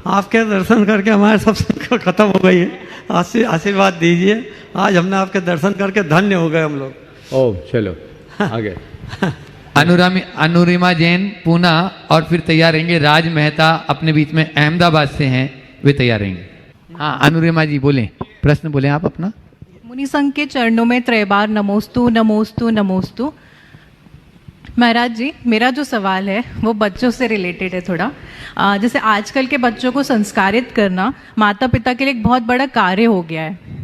आपके दर्शन करके हमारे सब संकट खत्म हो गई है। आशीर्वाद दीजिए, आज हमने आपके दर्शन करके धन्य हो गए हम लोग। ओम चलो आगे। अनुरिमा जैन पूना और फिर तैयार रहेंगे राज मेहता, अपने बीच में अहमदाबाद से हैं, वे तैयार रहेंगे। हाँ अनुरिमा जी बोलें, प्रश्न बोलें आप अपना। मुनि संघ के चरणों में त्रैबार नमोस्तु नमोस्तु नमोस्तु। महाराज जी, मेरा जो सवाल है वो बच्चों से रिलेटेड है थोड़ा। जैसे आजकल के बच्चों को संस्कारित करना माता पिता के लिए एक बहुत बड़ा कार्य हो गया है।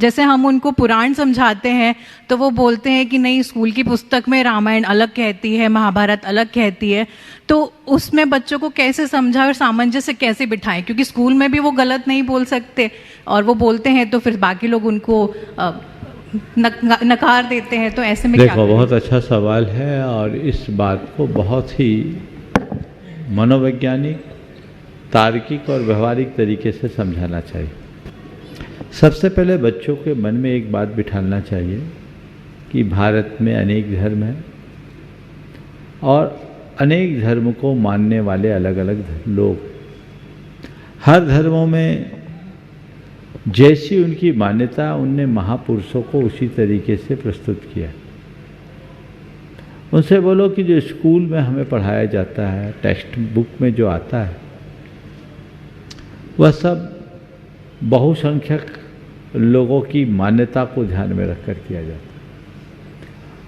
जैसे हम उनको पुराण समझाते हैं तो वो बोलते हैं कि नहीं, स्कूल की पुस्तक में रामायण अलग कहती है, महाभारत अलग कहती है। तो उसमें बच्चों को कैसे समझाएं और सामंजस्य कैसे बिठाएं, क्योंकि स्कूल में भी वो गलत नहीं बोल सकते और वो बोलते हैं तो फिर बाकी लोग उनको नकार देते हैं। तो ऐसे में देखो, क्या बहुत अच्छा सवाल है और इस बात को बहुत ही मनोवैज्ञानिक, तार्किक और व्यवहारिक तरीके से समझाना चाहिए। सबसे पहले बच्चों के मन में एक बात बिठाना चाहिए कि भारत में अनेक धर्म हैं और अनेक धर्म को मानने वाले अलग अलग लोग। हर धर्मों में जैसी उनकी मान्यता, उनने महापुरुषों को उसी तरीके से प्रस्तुत किया। उनसे बोलो कि जो स्कूल में हमें पढ़ाया जाता है, टेक्स्ट बुक में जो आता है, वह सब बहुसंख्यक लोगों की मान्यता को ध्यान में रखकर किया जाता है।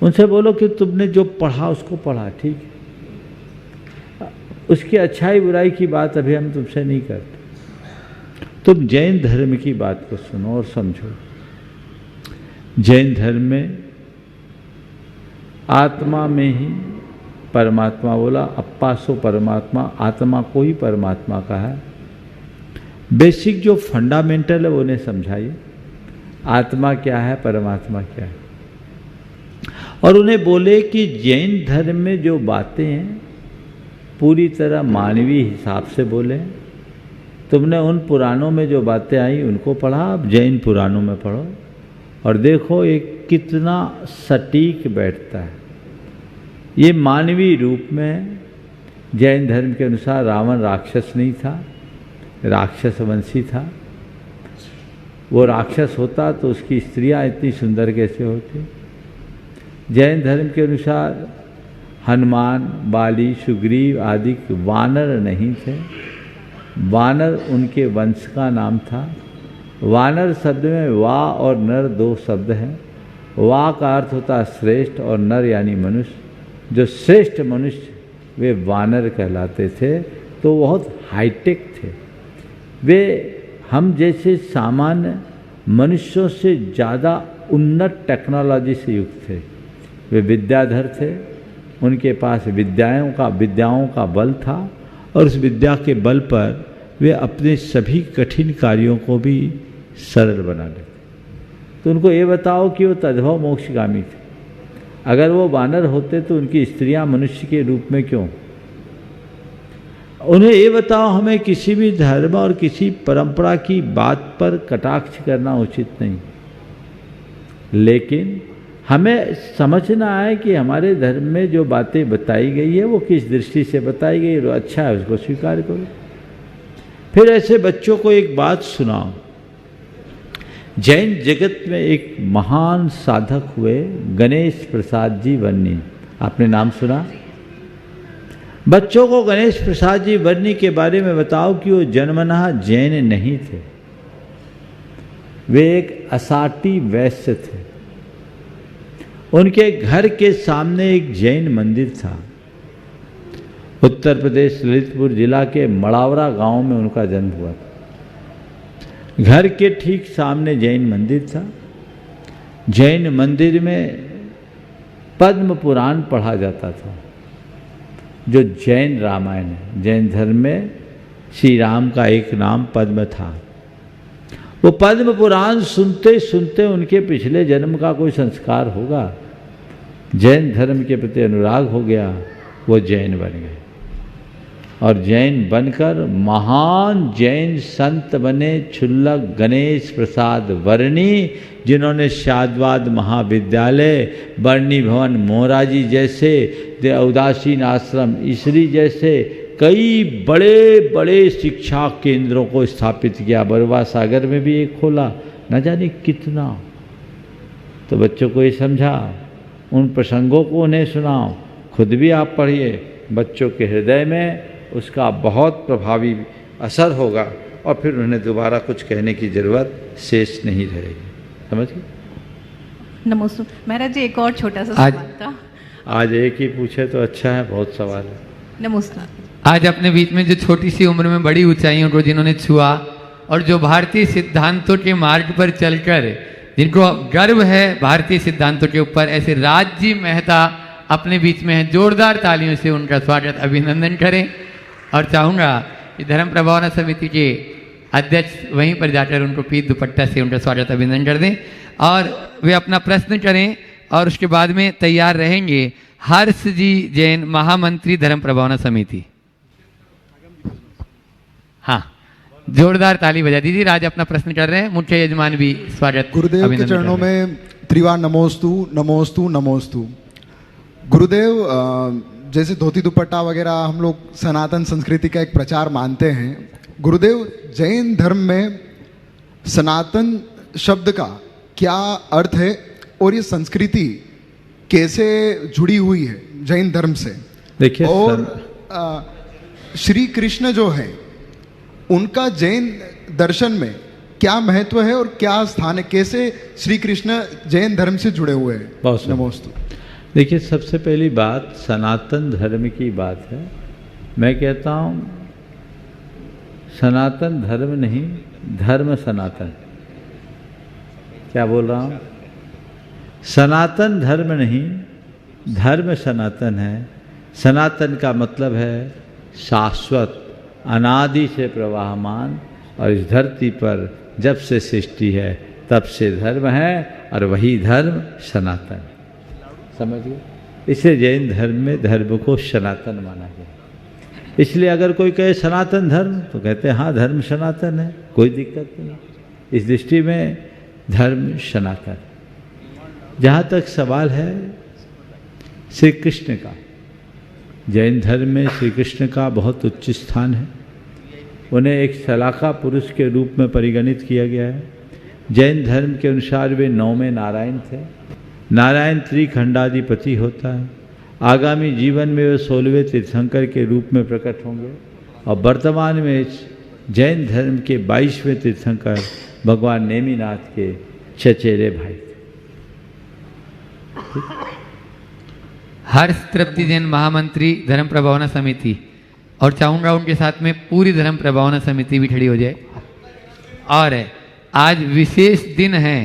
उनसे बोलो कि तुमने जो पढ़ा उसको पढ़ा, ठीक है, उसकी अच्छाई बुराई की बात अभी हम तुमसे नहीं करते। तुम जैन धर्म की बात को सुनो और समझो। जैन धर्म में आत्मा में ही परमात्मा बोला, अप्पा सो परमात्मा, आत्मा को ही परमात्मा कहा है। बेसिक जो फंडामेंटल है वो उन्हें समझाइए, आत्मा क्या है, परमात्मा क्या है। और उन्हें बोले कि जैन धर्म में जो बातें हैं पूरी तरह मानवीय हिसाब से बोले। तुमने उन पुराणों में जो बातें आई उनको पढ़ा, अब जैन पुराणों में पढ़ो और देखो ये कितना सटीक बैठता है। ये मानवीय रूप में जैन धर्म के अनुसार रावण राक्षस नहीं था, राक्षस वंशी था। वो राक्षस होता तो उसकी स्त्रियां इतनी सुंदर कैसे होती। जैन धर्म के अनुसार हनुमान, बाली, सुग्रीव आदि वानर नहीं थे। वानर उनके वंश का नाम था। वानर शब्द में वा और नर दो शब्द हैं। वा का अर्थ होता है श्रेष्ठ और नर यानी मनुष्य। जो श्रेष्ठ मनुष्य वे वानर कहलाते थे, तो बहुत हाईटेक थे। वे हम जैसे सामान्य मनुष्यों से ज़्यादा उन्नत टेक्नोलॉजी से युक्त थे। वे विद्याधर थे, उनके पास विद्याओं का बल था और उस विद्या के बल पर वे अपने सभी कठिन कार्यों को भी सरल बना लेते। तो उनको ये बताओ कि वो तद्भव मोक्षगामी थे। अगर वो वानर होते तो उनकी स्त्रियां मनुष्य के रूप में क्यों? उन्हें ये बताओ, हमें किसी भी धर्म और किसी परंपरा की बात पर कटाक्ष करना उचित नहीं, लेकिन हमें समझना है कि हमारे धर्म में जो बातें बताई गई है वो किस दृष्टि से बताई गई है। अच्छा है, उसको स्वीकार करो। फिर ऐसे बच्चों को एक बात सुनाओ। जैन जगत में एक महान साधक हुए गणेश प्रसाद जी वर्णी, आपने नाम सुना? बच्चों को गणेश प्रसाद जी वर्णी के बारे में बताओ कि वो जन्मतः जैन नहीं थे। वे एक असाटी वैश्य थे। उनके घर के सामने एक जैन मंदिर था। उत्तर प्रदेश ललितपुर जिला के मड़ावरा गांव में उनका जन्म हुआ था। घर के ठीक सामने जैन मंदिर था। जैन मंदिर में पद्म पुराण पढ़ा जाता था, जो जैन रामायण है। जैन धर्म में श्री राम का एक नाम पद्म था। वो पद्म पुराण सुनते सुनते उनके पिछले जन्म का कोई संस्कार होगा, जैन धर्म के प्रति अनुराग हो गया, वो जैन बन गए। और जैन बनकर महान जैन संत बने क्षुल्लक गणेश प्रसाद वर्णी, जिन्होंने शाद्वाद महाविद्यालय, बरनी भवन मोराजी जैसे, उदासीन आश्रम इसरी जैसे कई बड़े बड़े शिक्षा केंद्रों को स्थापित किया। बरवा सागर में भी एक खोला, न जाने कितना। तो बच्चों को ये समझा, उन प्रसंगों को उन्हें सुनाओ, खुद भी आप पढ़िए, बच्चों के हृदय में उसका बहुत प्रभावी असर होगा और फिर उन्हें दोबारा कुछ कहने की ज़रूरत शेष नहीं रहेगी। समझ गए? नमस्ते महाराज जी, एक और छोटा सा सवाल था। आज एक ही पूछे तो अच्छा है, बहुत सवाल है। नमस्कार। आज अपने बीच में जो छोटी सी उम्र में बड़ी ऊंचाइयों को जिन्होंने छुआ और जो भारतीय सिद्धांतों के मार्ग पर चलकर जिनको गर्व है भारतीय सिद्धांतों के ऊपर, ऐसे राजजी मेहता अपने बीच में है। जोरदार तालियों से उनका स्वागत अभिनंदन करें। और चाहूँगा कि धर्म प्रभावना समिति के अध्यक्ष वहीं पर जाकर उनको पीठ दुपट्टा से उनका स्वागत अभिनंदन कर दें और वे अपना प्रश्न करें और उसके बाद में तैयार रहेंगे हर्ष जी जैन, महामंत्री धर्म प्रभावना समिति। हाँ, जोरदार ताली बजा दीजिए। राज अपना प्रश्न कर रहे हैं, मुख्य यजमान भी स्वागत गुरुदेव के चरणों में त्रिवार नमोस्तु नमोस्तु नमोस्तु। गुरुदेव, जैसे धोती दुपट्टा वगैरह हम लोग सनातन संस्कृति का एक प्रचार मानते हैं। गुरुदेव, जैन धर्म में सनातन शब्द का क्या अर्थ है और ये संस्कृति कैसे जुड़ी हुई है जैन धर्म से? देखिए, और श्री कृष्ण जो है उनका जैन दर्शन में क्या महत्व है और क्या स्थान है? कैसे श्री कृष्ण जैन धर्म से जुड़े हुए हैं? बहुत नमोस्तु। देखिए, सबसे पहली बात सनातन धर्म की बात है। मैं कहता हूँ सनातन धर्म नहीं, धर्म सनातन। क्या बोल रहा हूँ? सनातन धर्म नहीं, धर्म सनातन है। सनातन का मतलब है शाश्वत, अनादि से प्रवाहमान, और इस धरती पर जब से सृष्टि है तब से धर्म है और वही धर्म सनातन। समझ गए? इसलिए जैन धर्म में धर्म को सनातन माना गया। इसलिए अगर कोई कहे सनातन धर्म तो कहते हैं हाँ, धर्म सनातन है, कोई दिक्कत नहीं। इस दृष्टि में धर्म सनातन। जहाँ तक सवाल है श्री कृष्ण का, जैन धर्म में श्री कृष्ण का बहुत उच्च स्थान है। उन्हें एक शलाका पुरुष के रूप में परिगणित किया गया है। जैन धर्म के अनुसार वे 9वें नारायण थे। नारायण त्रिखंडाधिपति होता है। आगामी जीवन में वे 16वें तीर्थंकर के रूप में प्रकट होंगे और वर्तमान में जैन धर्म के 22वें तीर्थंकर भगवान नेमिनाथ के चचेरे भाई थे। हर्ष तृप्ति जैन, महामंत्री धर्म प्रभावना समिति, और चाहूँगा उनके साथ में पूरी धर्म प्रभावना समिति भी खड़ी हो जाए। और आज विशेष दिन है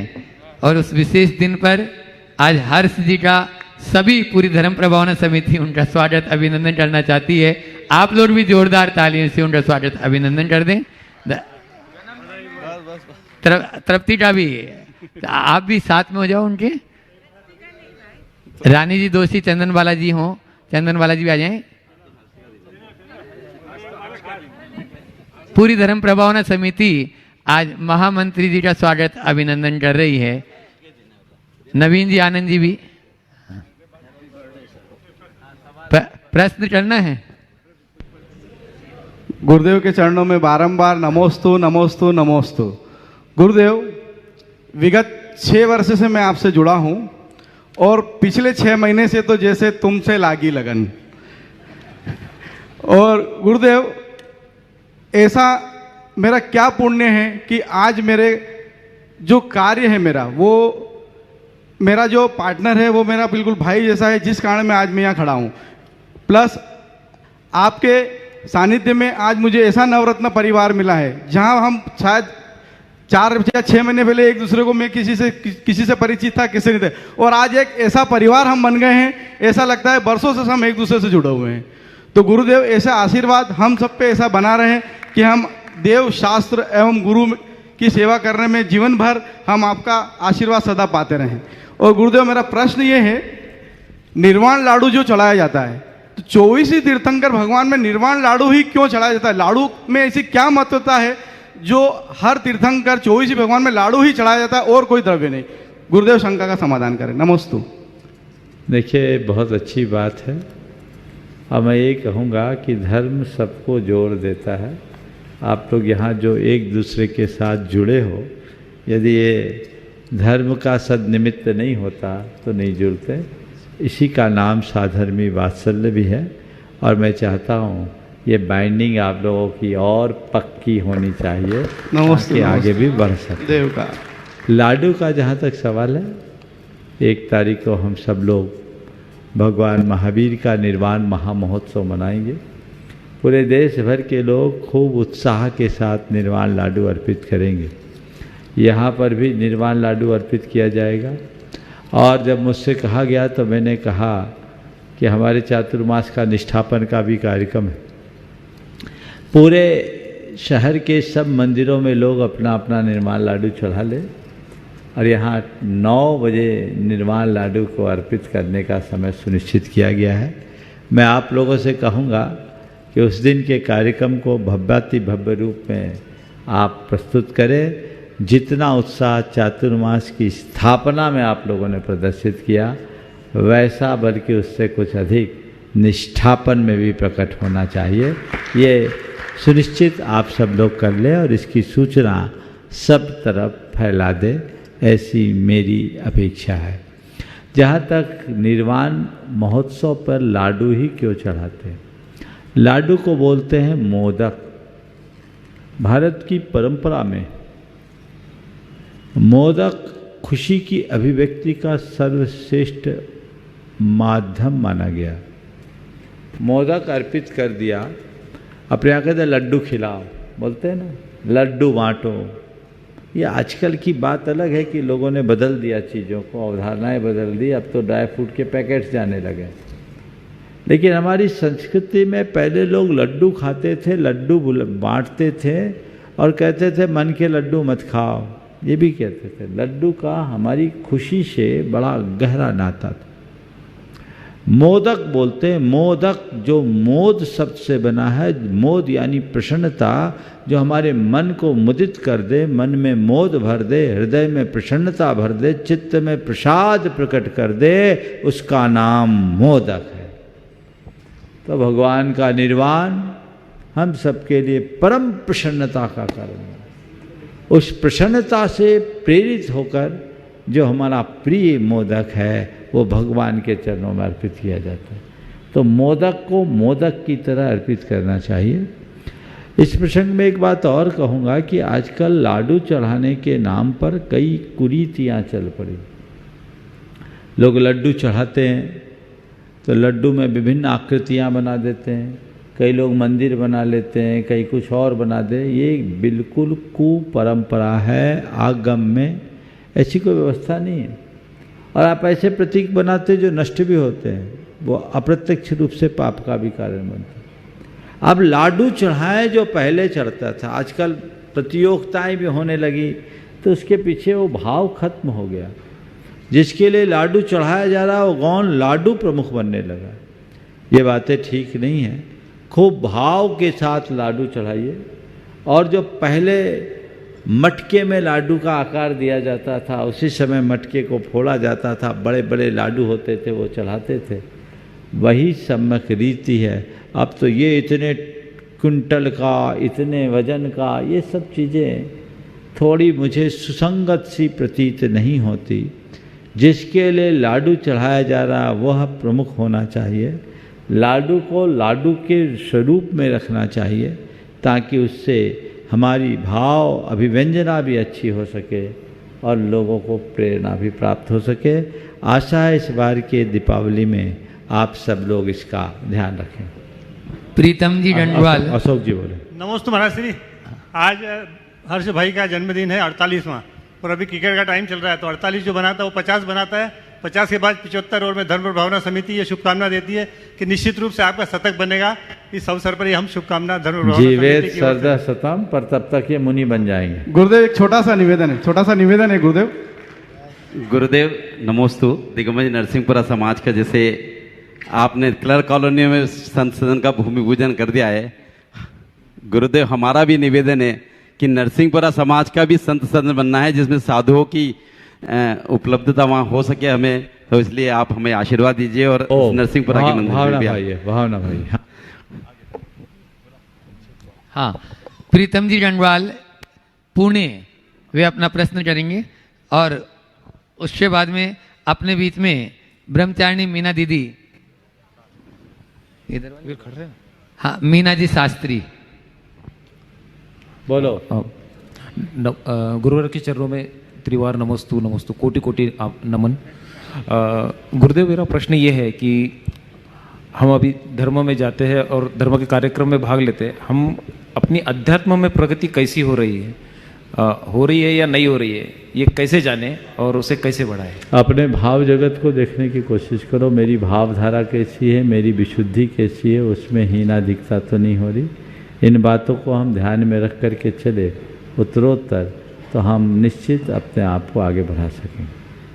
और उस विशेष दिन पर आज हर्ष जी का सभी पूरी धर्म प्रभावना समिति उनका स्वागत अभिनंदन करना चाहती है। आप लोग भी जोरदार तालियों से उनका स्वागत अभिनंदन कर दें। तृप्ति का भी आप भी साथ में हो जाओ उनके। रानी जी दोषी, चंदन बाला जी हों, चंदन बाला जी भी आ जाएं। पूरी धर्म प्रभावना समिति आज महामंत्री जी का स्वागत अभिनंदन कर रही है। नवीन जी, आनंद जी भी प्रश्न करना है। गुरुदेव के चरणों में बारंबार नमोस्तु नमोस्तु नमोस्तु। गुरुदेव, विगत 6 वर्ष से मैं आपसे जुड़ा हूँ और पिछले 6 महीने से तो जैसे तुमसे लागी लगन। और गुरुदेव, ऐसा मेरा क्या पुण्य है कि आज मेरे जो कार्य है मेरा जो पार्टनर है वो मेरा बिल्कुल भाई जैसा है, जिस कारण मैं आज मैं यहाँ खड़ा हूँ। प्लस आपके सानिध्य में आज मुझे ऐसा नवरत्न परिवार मिला है जहाँ हम शायद 4 या 6 महीने पहले एक दूसरे को मैं किसी से परिचित था, किसी नहीं थे, और आज एक ऐसा परिवार हम बन गए हैं। ऐसा लगता है बरसों से हम एक दूसरे से जुड़े हुए हैं। तो गुरुदेव, ऐसा आशीर्वाद हम सब पे ऐसा बना रहे कि हम देव शास्त्र एवं गुरु की सेवा करने में जीवन भर हम आपका आशीर्वाद सदा पाते रहें। और गुरुदेव, मेरा प्रश्न ये है, निर्वाण लाडू जो चढ़ाया जाता है तो 24 ही तीर्थंकर भगवान में निर्वाण लाडू ही क्यों चढ़ाया जाता है? लाडू में ऐसी क्या महत्वता है जो हर तीर्थंकर 24 ही भगवान में लाडू ही चढ़ाया जाता है और कोई द्रव्य नहीं? गुरुदेव शंका का समाधान करें। नमोस्तु। देखिए, बहुत अच्छी बात है। अब मैं ये कहूँगा कि धर्म सबको जोड़ देता है। आप लोग यहाँ जो एक दूसरे के साथ जुड़े हो, यदि ये धर्म का सदनिमित्त नहीं होता तो नहीं जुड़ते। इसी का नाम साधर्मी वात्सल्य भी है। और मैं चाहता हूँ ये बाइंडिंग आप लोगों की और पक्की होनी चाहिए ताकि आगे भी बढ़ सके। देव का लाडू का जहाँ तक सवाल है, 1 तारीख को हम सब लोग भगवान महावीर का निर्वाण महामहोत्सव मनाएंगे। पूरे देश भर के लोग खूब उत्साह के साथ निर्वाण लाडू अर्पित करेंगे। यहाँ पर भी निर्वाण लाडू अर्पित किया जाएगा। और जब मुझसे कहा गया तो मैंने कहा कि हमारे चातुर्मास का निष्ठापन का भी कार्यक्रम है। पूरे शहर के सब मंदिरों में लोग अपना अपना निर्वाण लाडू चढ़ा लें और यहाँ 9 बजे निर्वाण लाडू को अर्पित करने का समय सुनिश्चित किया गया है। मैं आप लोगों से कहूँगा कि उस दिन के कार्यक्रम को भव्याति भव्य रूप में आप प्रस्तुत करें। जितना उत्साह चातुर्मास की स्थापना में आप लोगों ने प्रदर्शित किया, वैसा बल्कि उससे कुछ अधिक निष्ठापन में भी प्रकट होना चाहिए। ये सुनिश्चित आप सब लोग कर लें और इसकी सूचना सब तरफ फैला दें, ऐसी मेरी अपेक्षा है। जहाँ तक निर्वाण महोत्सव पर लाडू ही क्यों चढ़ाते हैं? लाडू को बोलते हैं मोदक। भारत की परंपरा में मोदक खुशी की अभिव्यक्ति का सर्वश्रेष्ठ माध्यम माना गया। मोदक अर्पित कर दिया, अपने यहाँ कहते लड्डू खिलाओ, बोलते हैं ना, लड्डू बांटो। ये आजकल की बात अलग है कि लोगों ने बदल दिया चीज़ों को, अवधारणाएं बदल दी। अब तो ड्राई फ्रूट के पैकेट्स जाने लगे। लेकिन हमारी संस्कृति में पहले लोग लड्डू खाते थे, लड्डू बांटते थे और कहते थे मन के लड्डू मत खाओ, ये भी कहते थे। लड्डू का हमारी खुशी से बड़ा गहरा नाता था। मोदक बोलते हैं, मोदक जो मोद शब्द से बना है। मोद यानी प्रसन्नता, जो हमारे मन को मुदित कर दे, मन में मोद भर दे, हृदय में प्रसन्नता भर दे, चित्त में प्रसाद प्रकट कर दे, उसका नाम मोदक है। तो भगवान का निर्वाण हम सबके लिए परम प्रसन्नता का कारण है। उस प्रसन्नता से प्रेरित होकर जो हमारा प्रिय मोदक है वो भगवान के चरणों में अर्पित किया जाता है। तो मोदक को मोदक की तरह अर्पित करना चाहिए। इस प्रसंग में एक बात और कहूँगा कि आजकल लाडू चढ़ाने के नाम पर कई कुरीतियाँ चल पड़ी। लोग लड्डू चढ़ाते हैं तो लड्डू में विभिन्न आकृतियाँ बना देते हैं, कई लोग मंदिर बना लेते हैं, कई कुछ और बना दे। ये बिल्कुल कुपरंपरा है। आगम में ऐसी कोई व्यवस्था नहीं है। और आप ऐसे प्रतीक बनाते जो नष्ट भी होते हैं, वो अप्रत्यक्ष रूप से पाप का भी कारण बनते हैं। अब लाडू चढ़ाए जो पहले चढ़ता था, आजकल प्रतियोगिताएं भी होने लगी, तो उसके पीछे वो भाव खत्म हो गया। जिसके लिए लाडू चढ़ाया जा रहा है वो गौण लाडू प्रमुख बनने लगा। ये बातें ठीक नहीं है। खूब भाव के साथ लाडू चढ़ाइए। और जो पहले मटके में लाडू का आकार दिया जाता था, उसी समय मटके को फोड़ा जाता था, बड़े बड़े लाडू होते थे, वो चढ़ाते थे, वही सम्यक रीति है। अब तो ये इतने कुंटल का, इतने वजन का, ये सब चीज़ें थोड़ी मुझे सुसंगत सी प्रतीत नहीं होती। जिसके लिए लाडू चढ़ाया जा रहा वह प्रमुख होना चाहिए। लाडू को लाडू के स्वरूप में रखना चाहिए ताकि उससे हमारी भाव अभिव्यंजना भी अच्छी हो सके और लोगों को प्रेरणा भी प्राप्त हो सके। आशा है इस बार के दीपावली में आप सब लोग इसका ध्यान रखें। प्रीतम जी डंडवाल। अशोक जी बोले। नमस्ते महाराज श्री। आज हर्ष भाई का जन्मदिन है 48वां, और अभी क्रिकेट का टाइम चल रहा है, तो 48 जो बनाता है वो 50 बनाता है, 50 के बाद 75। और में धर्म भावना समिति ये शुभकामना देती है कि निश्चित रूप से आपका शतक बनेगा। इस अवसर पर हम शुभकामना धर्म भावना जीवेद सरदा सतम, पर तब तक ये मुनि बन जाएंगे। गुरुदेव एक छोटा सा निवेदन है, छोटा सा निवेदन है गुरुदेव। गुरुदेव नमोस्तु। दिग्गज नरसिंहपुरा समाज का जैसे आपने क्लर्क कॉलोनी में संत सदन का भूमि पूजन कर दिया है। गुरुदेव, हमारा भी निवेदन है कि नरसिंहपुरा समाज का भी संत सदन बनना है, जिसमें साधुओं की उपलब्धता वहाँ हो सके हमें, तो इसलिए आप हमें आशीर्वाद दीजिए और नरसिंहपुरा की मंदिर भावना भाई। हाँ, प्रीतम जी रंगवाल पुणे, वे अपना प्रश्न करेंगे और उसके बाद में अपने बीच में ब्रह्मचारिणी मीना दीदी, इधर खड़ रहे हैं। हाँ, मीना जी शास्त्री, बोलो। गुरुवर के चरणों में त्रिवार नमस्तु नमस्तु, कोटि कोटि नमन। गुरुदेव, मेरा प्रश्न ये है कि हम अभी धर्म में जाते हैं और धर्म के कार्यक्रम में भाग लेते हैं, हम अपनी अध्यात्म में प्रगति कैसी हो रही है, या नहीं हो रही है, ये कैसे जाने और उसे कैसे बढ़ाएं? अपने भाव जगत को देखने की कोशिश करो, मेरी भावधारा कैसी है, मेरी विशुद्धि कैसी है, उसमें हीनाधिकता तो नहीं हो रही। इन बातों को हम ध्यान में रख करके चले उत्तरोत्तर, तो हम निश्चित अपने आप को आगे बढ़ा सकेंगे।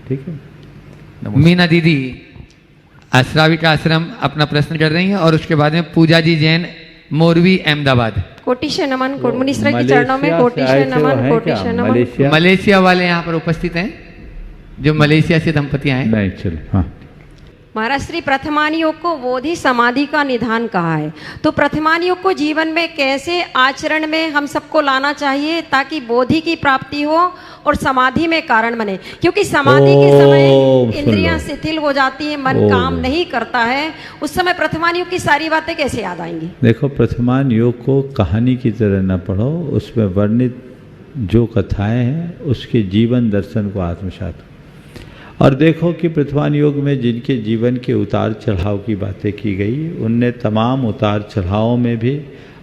ठीक है। मीना दीदी श्राविका आश्रम अपना प्रश्न कर रही हैं और उसके बाद में पूजा जी जैन मोरवी अहमदाबाद। कोटि से नमन, मुनीश्वर के चरणों में कोटि से नमन, कोटि से नमन। मलेशिया वाले यहाँ पर उपस्थित हैं, जो मलेशिया से दंपति आए। नहीं, चलो। हाँ, महाराज, श्री प्रथमान योग को बोधि समाधि का निधान कहा है, तो प्रथमान योग को जीवन में कैसे आचरण में हम सबको लाना चाहिए ताकि बोधि की प्राप्ति हो और समाधि में कारण बने? क्योंकि समाधि के समय इंद्रियां शिथिल हो जाती है, मन काम नहीं करता है, उस समय प्रथमान योग की सारी बातें कैसे याद आएंगी? देखो, प्रथमान योग को कहानी की तरह न पढ़ो, उसमें वर्णित जो कथाएं हैं उसके जीवन दर्शन को आत्मसात करो और देखो कि प्रथमान योग में जिनके जीवन के उतार चढ़ाव की बातें की गई, उनने तमाम उतार चढ़ावों में भी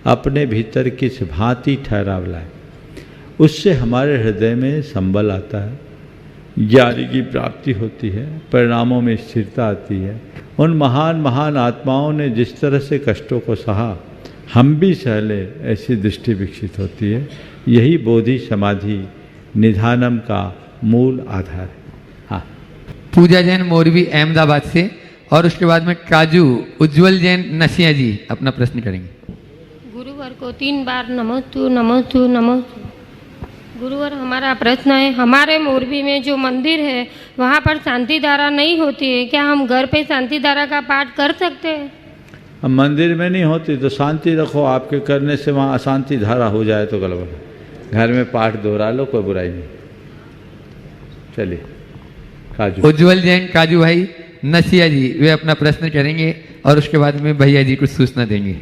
अपने भीतर किस भांति ठहराव लाए, उससे हमारे हृदय में संबल आता है, ज्ञान की प्राप्ति होती है, परिणामों में स्थिरता आती है। उन महान महान आत्माओं ने जिस तरह से कष्टों को सहा, हम भी सह ले, ऐसी दृष्टि विकसित होती है। यही बोधि समाधि निधानम का मूल आधार है। पूजा जैन मोरवी अहमदाबाद से और उसके बाद में काजू उज्जवल जैन नसिया जी अपना प्रश्न करेंगे। गुरुवर को 3 बार नमोस्तु नमोस्तु नमोस्तु। गुरुवर, हमारा प्रश्न है, हमारे मोरबी में जो मंदिर है वहाँ पर शांति धारा नहीं होती है, क्या हम घर पे शांति धारा का पाठ कर सकते हैं? अब मंदिर में नहीं होती तो शांति रखो, आपके करने से वहाँ अशांति धारा हो जाए तो गलत है। घर में पाठ दोहरा लो, कोई बुराई नहीं। चलिए, उज्जवल जैन काजू भाई नसिया जी, वे अपना प्रश्न करेंगे और उसके बाद में भैया जी कुछ सूचना देंगे।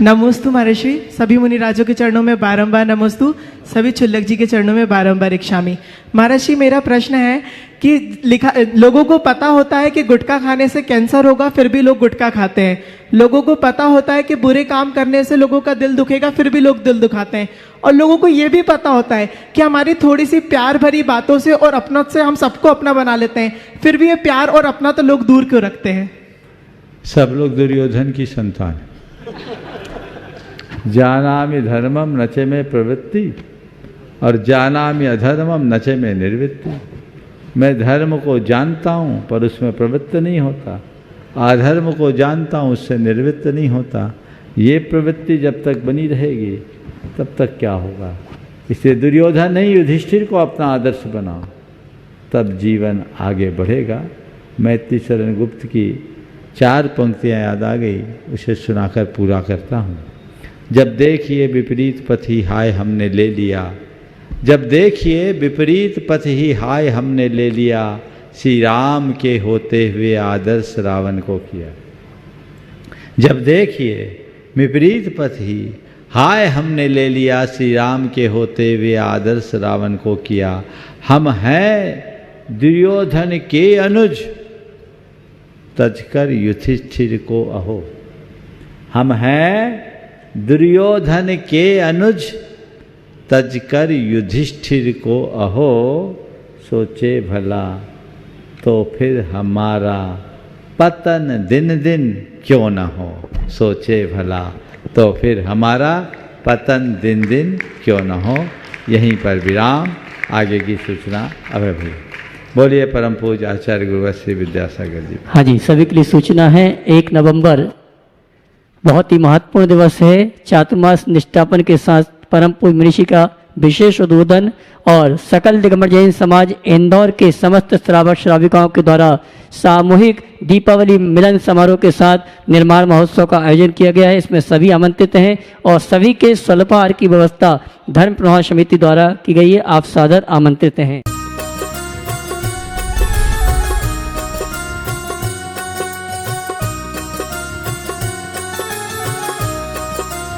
नमोस्तु महर्षि, सभी मुनिराजों के चरणों में बारंबार नमोस्तु, सभी छुल्लक जी के चरणों में बारंबार इक्षामि। महर्षि, मेरा प्रश्न है कि लोगों को पता होता है कि गुटखा खाने से कैंसर होगा, फिर भी लोग गुटखा खाते हैं। लोगों को पता होता है कि बुरे काम करने से लोगों का दिल दुखेगा, फिर भी लोग दिल दुखाते हैं। और लोगों को ये भी पता होता है कि हमारी थोड़ी सी प्यार भरी बातों से और अपनत से हम सबको अपना बना लेते हैं, फिर भी ये प्यार और अपना तो लोग दूर क्यों रखते हैं? सब लोग दुर्योधन की संतान। जानामि धर्मम नचे में प्रवृत्ति और जानामि अधर्मम नचे में निर्वृत्ति। मैं धर्म को जानता हूँ पर उसमें प्रवृत्त नहीं होता, अधर्म को जानता हूँ उससे निर्वृत्त नहीं होता। ये प्रवृत्ति जब तक बनी रहेगी तब तक क्या होगा? इसलिए दुर्योधन नहीं, युधिष्ठिर को अपना आदर्श बनाओ, तब जीवन आगे बढ़ेगा। मैत्री शरण गुप्त की 4 पंक्तियाँ याद आ गई, उसे सुनाकर पूरा करता हूँ। जब देखिए विपरीत पथ ही हाय हमने ले लिया, जब देखिए विपरीत पथ ही हाय हमने ले लिया, श्री राम के होते हुए आदर्श रावण को किया। जब देखिए विपरीत पथ ही हाय हमने ले लिया, श्री राम के होते हुए आदर्श रावण को किया। हम हैं दुर्योधन के अनुज, तजकर युधिष्ठिर को अहो। हम हैं दुर्योधन के अनुज, तजकर युधिष्ठिर को अहो। सोचे भला तो फिर हमारा पतन दिन दिन क्यों न हो। सोचे भला तो फिर हमारा पतन दिन दिन क्यों न हो। यहीं पर विराम, आगे की सूचना अभय भैया। बोलिए परम पूज्य आचार्य गुरुवर श्री विद्यासागर जी। हाँ जी, सभी के लिए सूचना है 1 नवंबर बहुत ही महत्वपूर्ण दिवस है। चातुर्मास निष्ठापन के साथ परम पूज्य मनीषी का विशेष उद्बोधन और सकल दिगंबर जैन समाज इंदौर के समस्त श्रावक श्राविकाओं के द्वारा सामूहिक दीपावली मिलन समारोह के साथ निर्माण महोत्सव का आयोजन किया गया है। इसमें सभी आमंत्रित हैं और सभी के स्वल्पाहार की व्यवस्था धर्म प्रवाह समिति द्वारा की गई है। आप सादर आमंत्रित हैं।